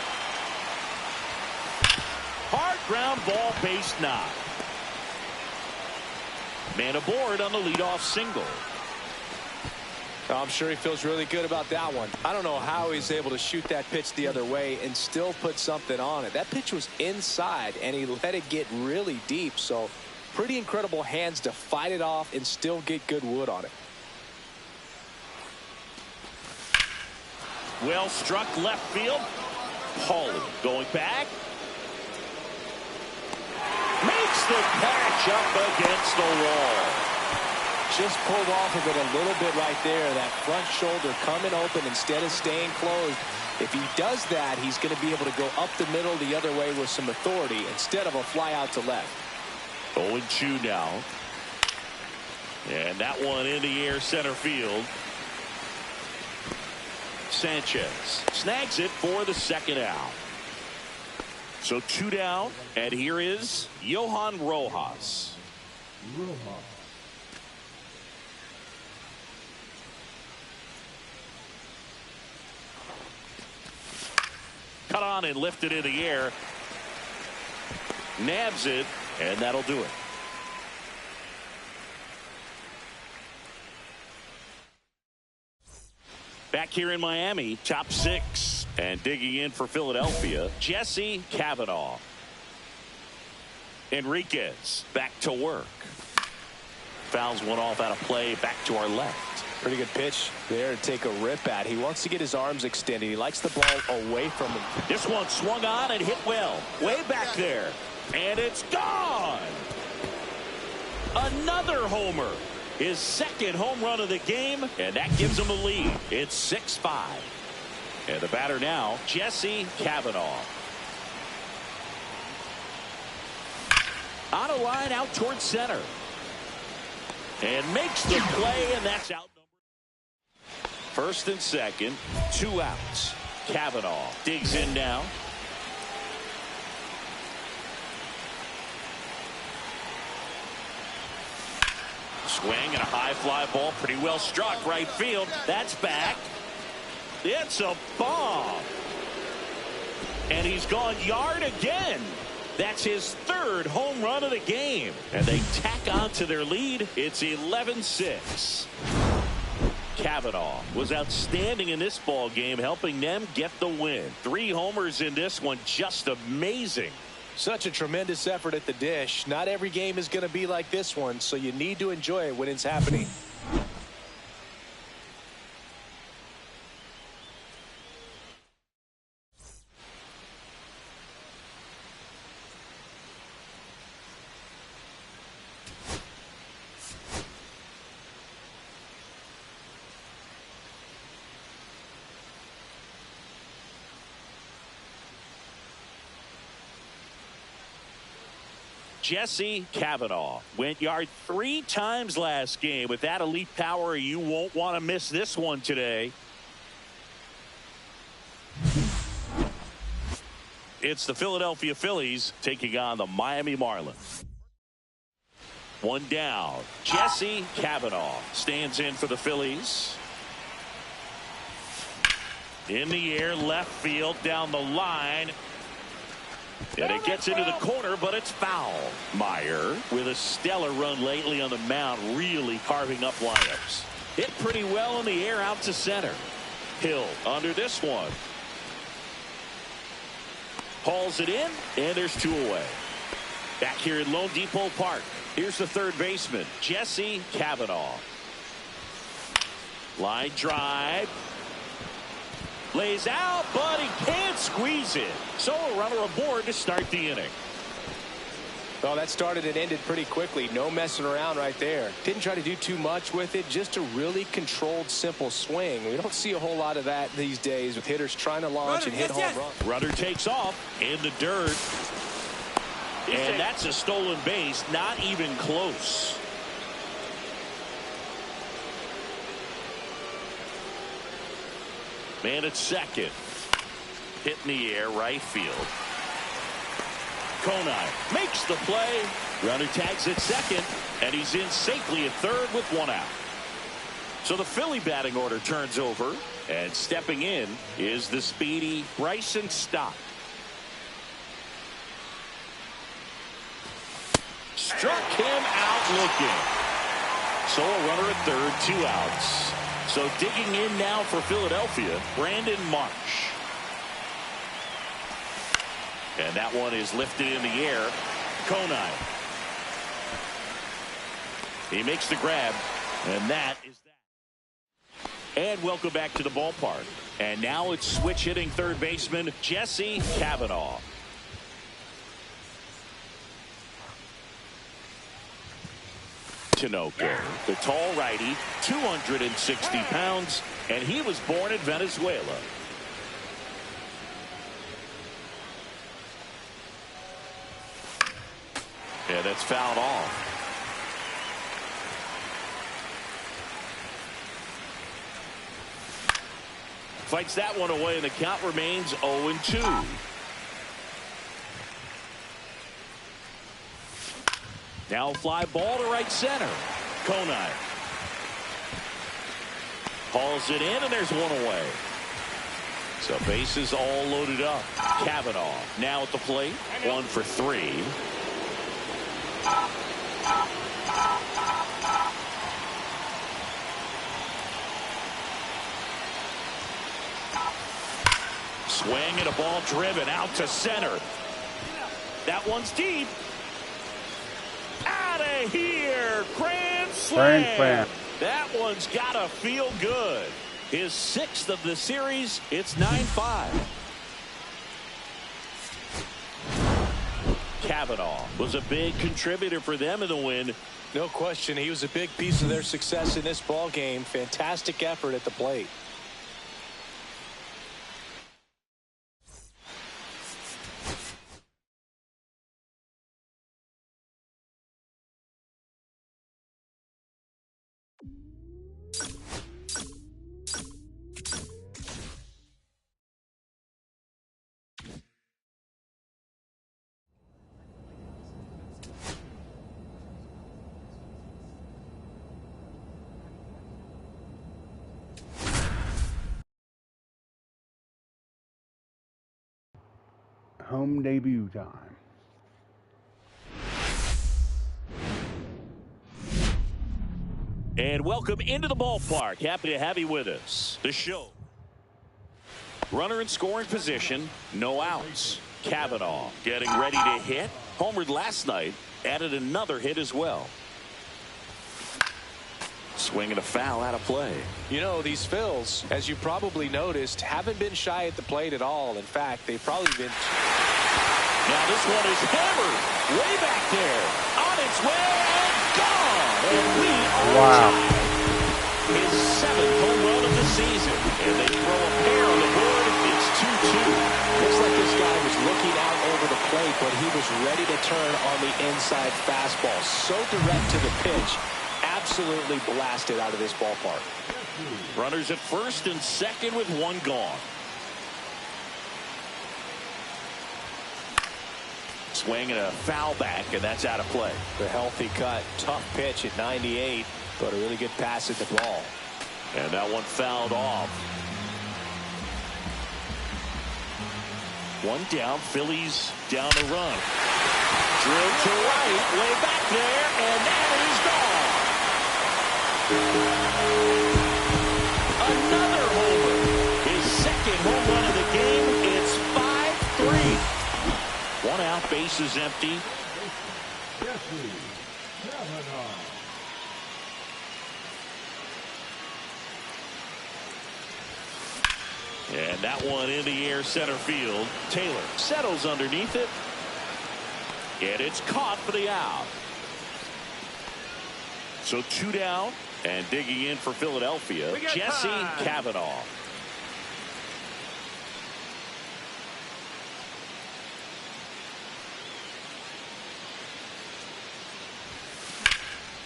Hard ground ball, base knock. Man aboard on the leadoff single. I'm sure he feels really good about that one. I don't know how he's able to shoot that pitch the other way and still put something on it. That pitch was inside, and he let it get really deep. So pretty incredible hands to fight it off and still get good wood on it. Well struck left field. Pauly going back. Makes the catch up against the wall. Just pulled off of it a little bit right there. That front shoulder coming open instead of staying closed. If he does that, he's going to be able to go up the middle the other way with some authority instead of a fly out to left. 0-2 now. And that one in the air center field. Sanchez snags it for the second out. So 2 down, and here is Johan Rojas. Cut on and lifted in the air. Nabs it, and that'll do it. Back here in Miami, top 6. And digging in for Philadelphia, Jesse Kavanaugh. Enriquez back to work. Fouls one off out of play, back to our left. Pretty good pitch there to take a rip at. He wants to get his arms extended. He likes the ball away from him. This one swung on and hit well. Way back there. And it's gone. Another homer. His second home run of the game. And that gives him the lead. It's 6-5. And the batter now, Jesse Kavanaugh. On a line out towards center. And makes the play, and that's out. First and second, 2 outs. Kavanaugh digs in now. Swing and a high fly ball, pretty well struck right field. That's back. It's a bomb. And he's gone yard again. That's his 3rd home run of the game. And they tack on to their lead. It's 11-6. Kavanaugh was outstanding in this ball game, helping them get the win. 3 homers in this one, just amazing. Such a tremendous effort at the dish. Not every game is going to be like this one, so you need to enjoy it when it's happening. Jesse Kavanaugh went yard 3 times last game. With that elite power, you won't want to miss this one today. It's the Philadelphia Phillies taking on the Miami Marlins. 1 down. Jesse Kavanaugh stands in for the Phillies. In the air, left field, down the line. And it gets into the corner, but it's foul. Meyer, with a stellar run lately on the mound, really carving up lineups. Hit pretty well in the air out to center. Hill under this one. Hauls it in, and there's 2 away. Back here in Lone Depot Park, here's the third baseman, Jesse Cavanaugh. Line drive. Lays out, but he can't squeeze it. So a runner aboard to start the inning. Well, that started and ended pretty quickly. No messing around right there. Didn't try to do too much with it. Just a really controlled, simple swing. We don't see a whole lot of that these days with hitters trying to launch and hit home runs. Runner takes off in the dirt. And that's a stolen base. Not even close. Man at second. Hit in the air, right field. Konai makes the play. Runner tags at second, and he's in safely at third with 1 out. So the Philly batting order turns over, and stepping in is the speedy Bryson Stott. Struck him out looking. So a runner at third, 2 outs. So digging in now for Philadelphia, Brandon Marsh. And that one is lifted in the air. Konai. He makes the grab, and that is that. And welcome back to the ballpark. And now it's switch hitting third baseman Jesse Cavanaugh. Tinoco, the tall righty, 260 pounds, and he was born in Venezuela. And that's fouled off. Fights that one away, and the count remains 0-2. Now fly ball to right center. Konai hauls it in, and there's 1 away. So bases all loaded up. Cavanaugh now at the plate. 1 for 3. Swing and a ball driven out to center. That one's deep. Out of here. Grand slam. That one's got to feel good. His 6th of the series. It's 9-5. Cavanaugh was a big contributor for them in the win. No question. He was a big piece of their success in this ball game. Fantastic effort at the plate. Home debut time. And welcome into the ballpark. Happy to have you with us. The show. Runner in scoring position. No outs. Cavanaugh getting ready to hit. Homered last night. Added another hit as well. Swinging a foul out of play. You know, these Phils, as you probably noticed, haven't been shy at the plate at all. In fact, they've probably been. Now this one is hammered way back there. On its way and gone. And we are tied. His 7th home run of the season. And they throw a pair on the board. It's 2-2. Looks like this guy was looking out over the plate, but he was ready to turn on the inside fastball. So direct to the pitch. Absolutely blasted out of this ballpark. Runners at first and second with 1 gone. Swing and a foul back, and that's out of play. The healthy cut. Tough pitch at 98, but a really good pass at the ball. And that one fouled off. 1 down. Phillies down a run. Drilled to right, way back there, and that is gone. Another homer. His 2nd home run of the game. It's 5-3. base is empty. Jesse Kavanaugh. And that one in the air center field. Taylor settles underneath it. And it's caught for the out. So 2 down. And digging in for Philadelphia, Jesse Kavanaugh.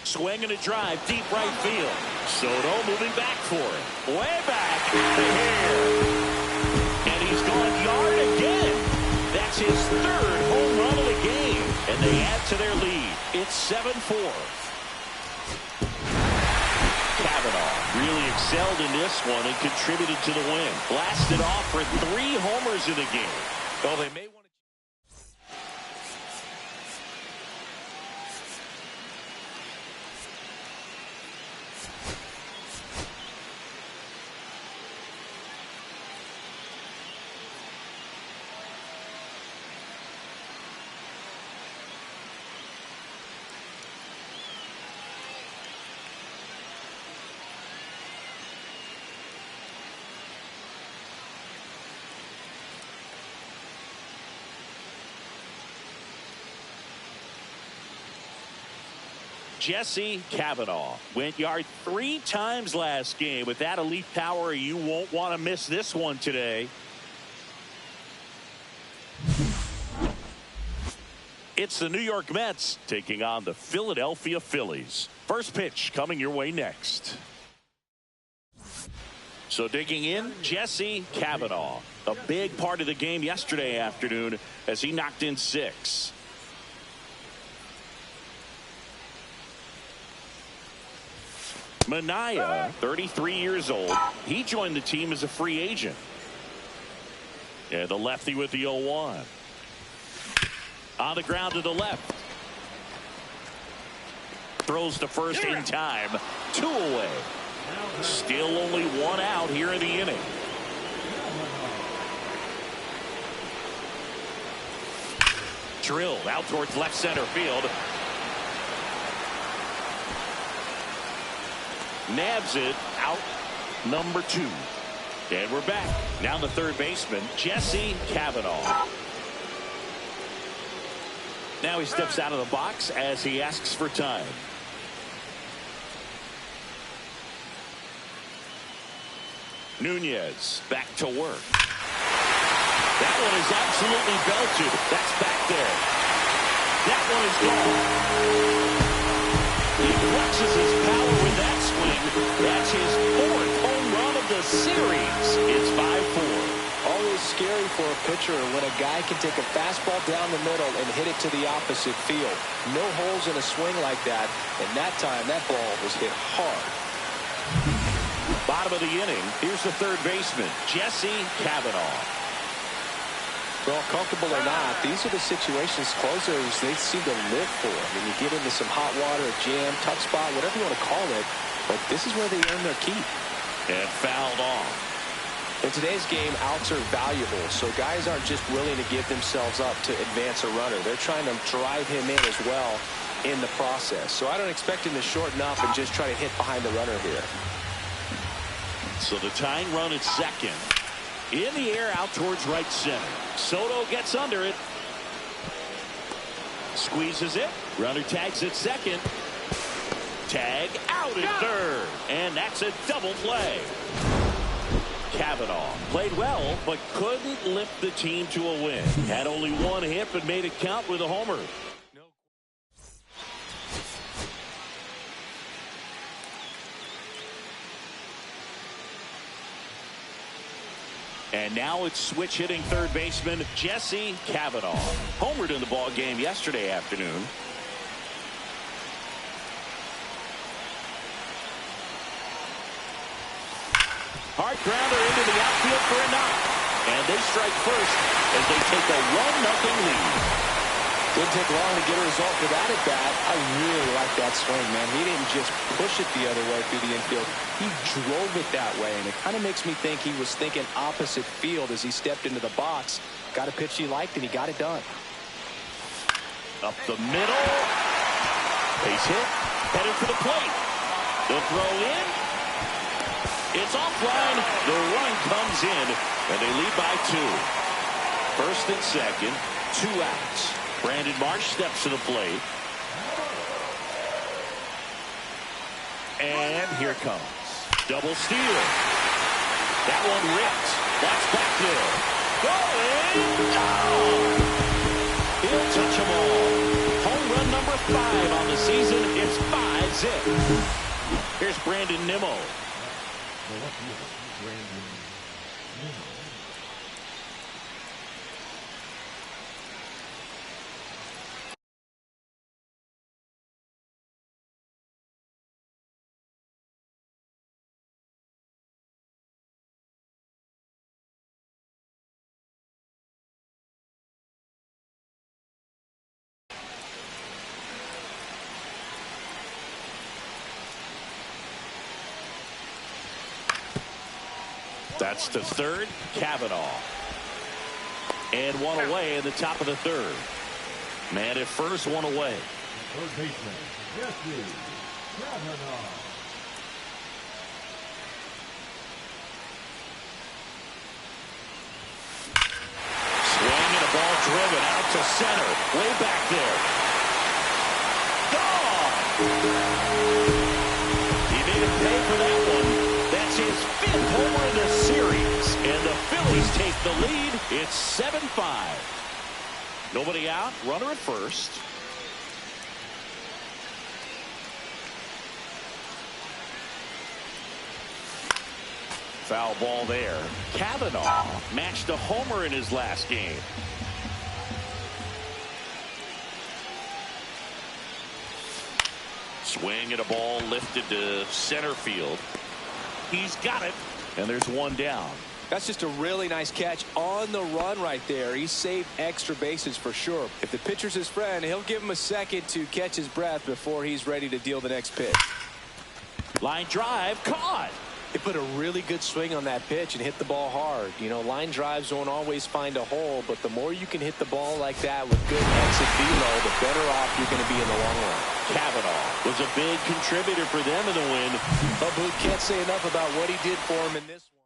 Swinging a drive, deep right field. Soto moving back for it. Way back in the air. And he's gone yard again. That's his 3rd home run of the game. And they add to their lead. It's 7-4. Kavanaugh really excelled in this one and contributed to the win. Blasted off for 3 homers in the game. Well, they may want to. Jesse Kavanaugh went yard 3 times last game. With that elite power, you won't want to miss this one today. It's the New York Mets taking on the Philadelphia Phillies. First pitch coming your way next. So digging in, Jesse Kavanaugh. A big part of the game yesterday afternoon as he knocked in 6. Manaea, 33 years old. He joined the team as a free agent. And the lefty with the 0-1. On the ground to the left. Throws to first in time. 2 away. Still only 1 out here in the inning. Drilled out towards left center field. Nabs it out, number 2. And we're back. Now the third baseman, Jesse Kavanaugh. Now he steps out of the box as he asks for time. Nunez back to work. That one is absolutely belted. That's back there. That one is gone. He flexes his power with that swing. That's his 4th home run of the series. It's 5-4. Always scary for a pitcher when a guy can take a fastball down the middle and hit it to the opposite field. No holes in a swing like that. And that time, that ball was hit hard. Bottom of the inning. Here's the third baseman, Jesse Kavanaugh. Well, comfortable or not, these are the situations closers they seem to live for. I mean, you get into some hot water, a jam, tough spot, whatever you want to call it, but this is where they earn their keep. And fouled off. In today's game, outs are valuable, so guys aren't just willing to give themselves up to advance a runner. They're trying to drive him in as well in the process. So I don't expect him to shorten up and just try to hit behind the runner here. So the tying run at second. In the air out towards right center. Soto gets under it. Squeezes it. Runner tags at second. Tag out at third. And that's a double play. Kavanaugh played well, but couldn't lift the team to a win. Had only 1 hit, but made it count with a homer. And now it's switch hitting third baseman Jesse Kavanaugh. Homered in the ball game yesterday afternoon. Hard grounder into the outfield for a knock. And they strike first as they take a 1-0 lead. Didn't take long to get a result for that at bat. I really like that swing, man. He didn't just push it the other way through the infield. He drove it that way, and it kind of makes me think he was thinking opposite field as he stepped into the box. Got a pitch he liked, and he got it done. Up the middle. Base hit. Headed for the plate. The throw in. It's offline. The run comes in, and they lead by 2. First and second, 2 outs. Brandon Marsh steps to the plate. And here comes. Double steal. That one ripped. That's back there. Going. Oh! He'll touch them all. Home run number 5 on the season. It's 5-zip. Here's Brandon Nimmo. That's to third, Kavanaugh. And 1 away in the top of the 3rd. Man at first, 1 away. Third baseman, Jesse Kavanaugh. Swing and a ball driven out to center. Way back there. Gone! He made him pay for that one. That's his 5th homer in the series. And the Phillies take the lead. It's 7-5. Nobody out. Runner at first. Foul ball there. Kavanaugh matched a homer in his last game. Swing and a ball lifted to center field. He's got it, and there's 1 down. That's just a really nice catch on the run right there. He saved extra bases for sure. If the pitcher's his friend, he'll give him a second to catch his breath before he's ready to deal the next pitch. Line drive, caught. He put a really good swing on that pitch and hit the ball hard. You know, line drives don't always find a hole, but the more you can hit the ball like that with good exit velo, the better off you're going to be in the long run. Kavanaugh was a big contributor for them in the win. But Boog can't say enough about what he did for him in this one.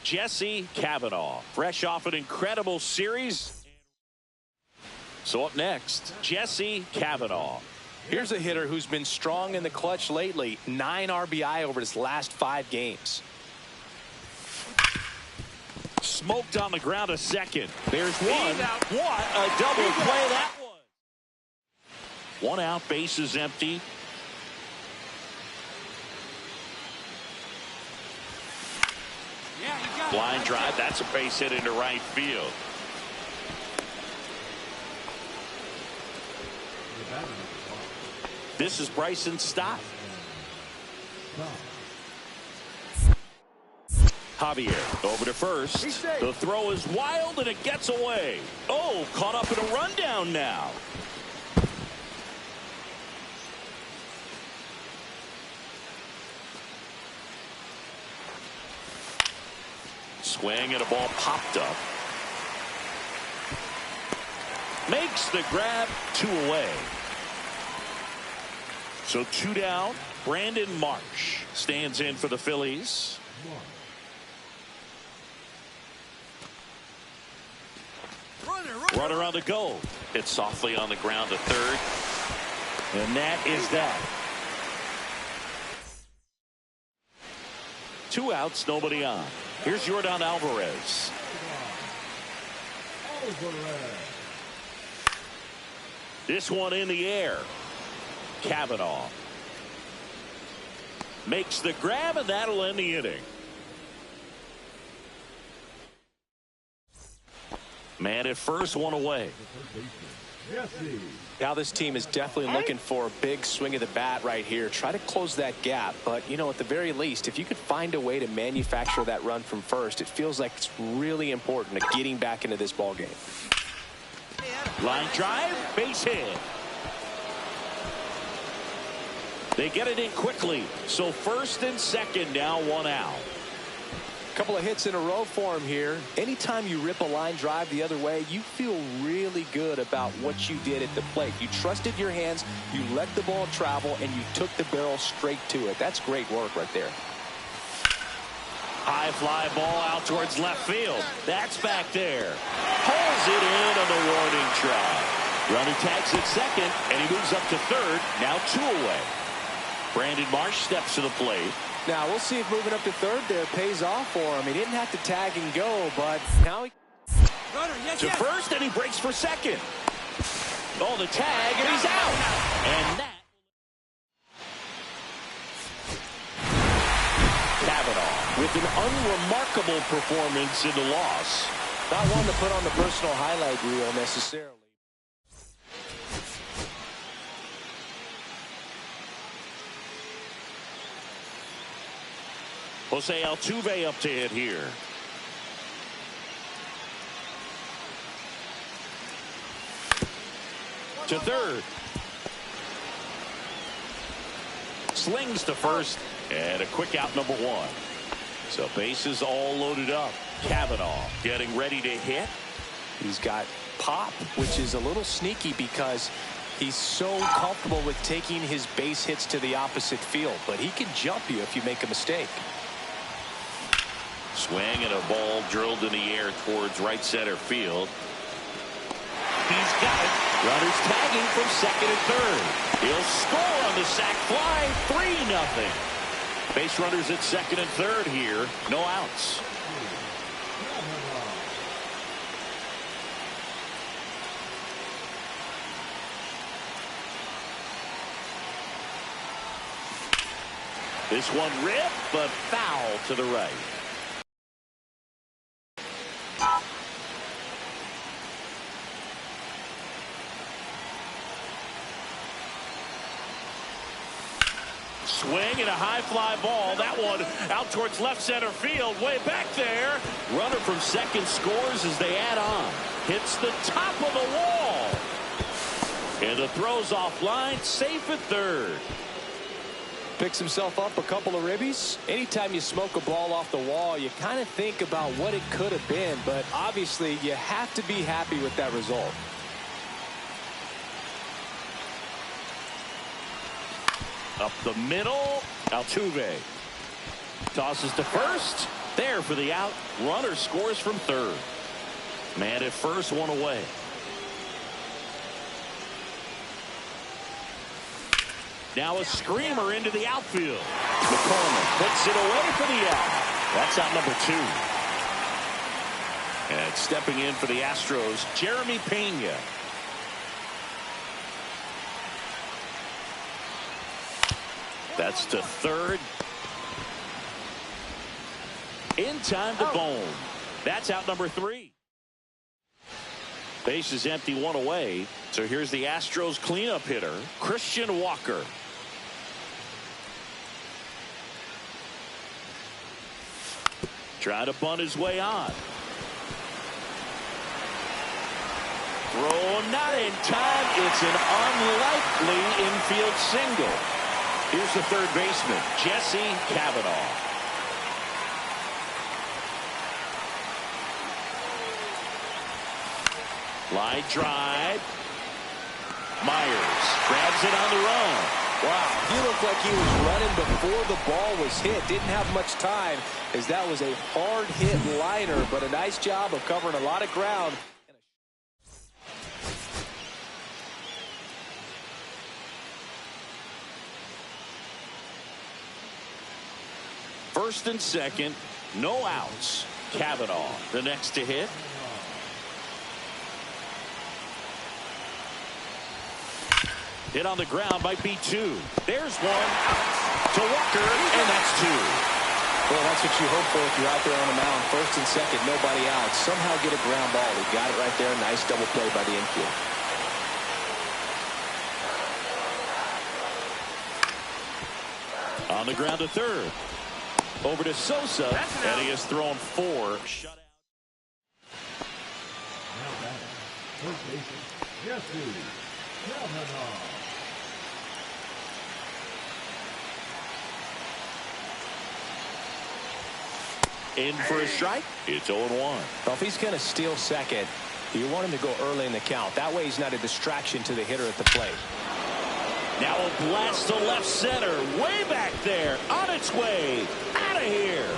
Jesse Kavanaugh, fresh off an incredible series. So up next, Jesse Kavanaugh. Here's a hitter who's been strong in the clutch lately. 9 RBI over his last 5 games. Smoked on the ground a second. There's one. What a double play that was. 1 out, bases empty. Line drive, that's a base hit into right field. This is Bryson Stott. Javier over to first. The throw is wild and it gets away. Oh, caught up in a rundown now. Swing and a ball popped up. Makes the grab, 2 away. So 2 down. Brandon Marsh stands in for the Phillies. Runner on the go. Hit softly on the ground to third. And that is that. 2 outs, nobody on. Here's Yordan Alvarez. This one in the air. Kavanaugh makes the grab, and that'll end the inning. Man at first, 1 away. Now this team is definitely looking for a big swing of the bat right here. Try to close that gap. But, you know, at the very least, if you could find a way to manufacture that run from first, it feels like it's really important to getting back into this ball game. Line drive, base hit. They get it in quickly. So first and second, now 1 out. Couple of hits in a row for him here. Anytime you rip a line drive the other way, you feel really good about what you did at the plate. You trusted your hands, you let the ball travel, and you took the barrel straight to it. That's great work right there. High fly ball out towards left field. That's back there. Pulls it in on the warning track. Runner tags at second, and he moves up to third. Now 2 away. Brandon Marsh steps to the plate. Now we'll see if moving up to third there pays off for him. He didn't have to tag and go, but now he to first, and he breaks for second. Oh, the tag, and he's out. And that Kavanaugh with an unremarkable performance in the loss. Not one to put on the personal highlight reel necessarily. Jose Altuve up to hit here. To third. Slings to first. And a quick out, number 1. So bases all loaded up. Kavanaugh getting ready to hit. He's got pop, which is a little sneaky because he's so comfortable with taking his base hits to the opposite field. But he can jump you if you make a mistake. Swing and a ball drilled in the air towards right center field. He's got it. Runners tagging from second and third. He'll score on the sac fly. 3-0. Base runners at second and third here. No outs. This one ripped, but foul to the right. Swing and a high fly ball. That one out towards left center field. Way back there. Runner from second scores as they add on. Hits the top of the wall. And the throw's offline. Safe at third. Picks himself up a couple of ribbies. Anytime you smoke a ball off the wall, you kind of think about what it could have been. But obviously, you have to be happy with that result. Up the middle, Altuve tosses to first. There for the out. Runner scores from third. Man at first, one away. Now a screamer into the outfield. McCormick puts it away for the out. That's out number 2. And stepping in for the Astros, Jeremy Pena. That's to third. In time to Bone. That's out number 3. Base is empty, one away. So here's the Astros cleanup hitter, Christian Walker. Trying to bunt his way on. Throw not in time. It's an unlikely infield single. Here's the third baseman, Jesse Cavanaugh. Line drive. Myers grabs it on the run. Wow, he looked like he was running before the ball was hit. Didn't have much time as that was a hard hit liner, but a nice job of covering a lot of ground. First and second, no outs. Cavanaugh, the next to hit. Hit on the ground might be 2. There's one to Walker, and that's 2. Well, that's what you hope for if you're out there on the mound. First and second, nobody out. Somehow get a ground ball. He got it right there. Nice double play by the infield. On the ground to third. Over to Sosa, and he has thrown 4 shutout. Now batting, first baseman, Jesse Cavanaugh. In for a strike. It's 0-1. Well, if he's going to steal second, you want him to go early in the count. That way he's not a distraction to the hitter at the plate. Now a blast to left center. Way back there. On its way. Out of here.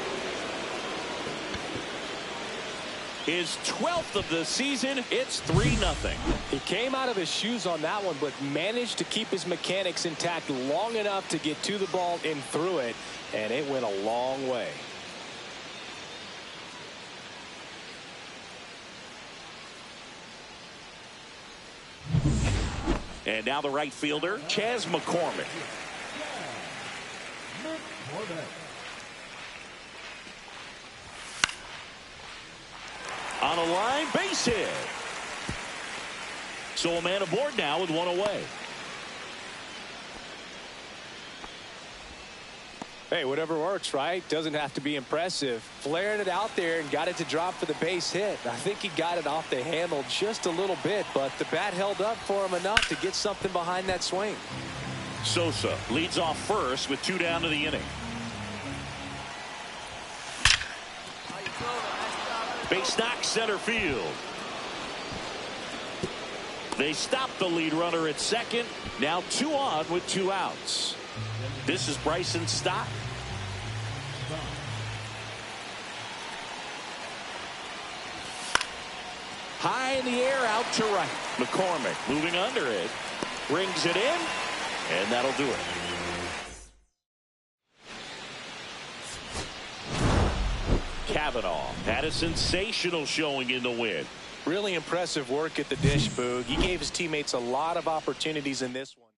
His 12th of the season. It's 3-0. He came out of his shoes on that one, but managed to keep his mechanics intact long enough to get to the ball and through it, and it went a long way. And now the right fielder, Chas McCormick. On a line, base hit. So a man aboard now with 1 away. Hey, whatever works, right? Doesn't have to be impressive. Flaring it out there and got it to drop for the base hit. I think he got it off the handle just a little bit, but the bat held up for him enough to get something behind that swing. Sosa leads off first with 2 down to the inning. Base knock center field. They stop the lead runner at second. Now 2 on with 2 outs. This is Bryson Stott. High in the air, out to right. McCormick moving under it. Brings it in, and that'll do it. Cavanaugh had a sensational showing in the win. Really impressive work at the dish, Boog. He gave his teammates a lot of opportunities in this one.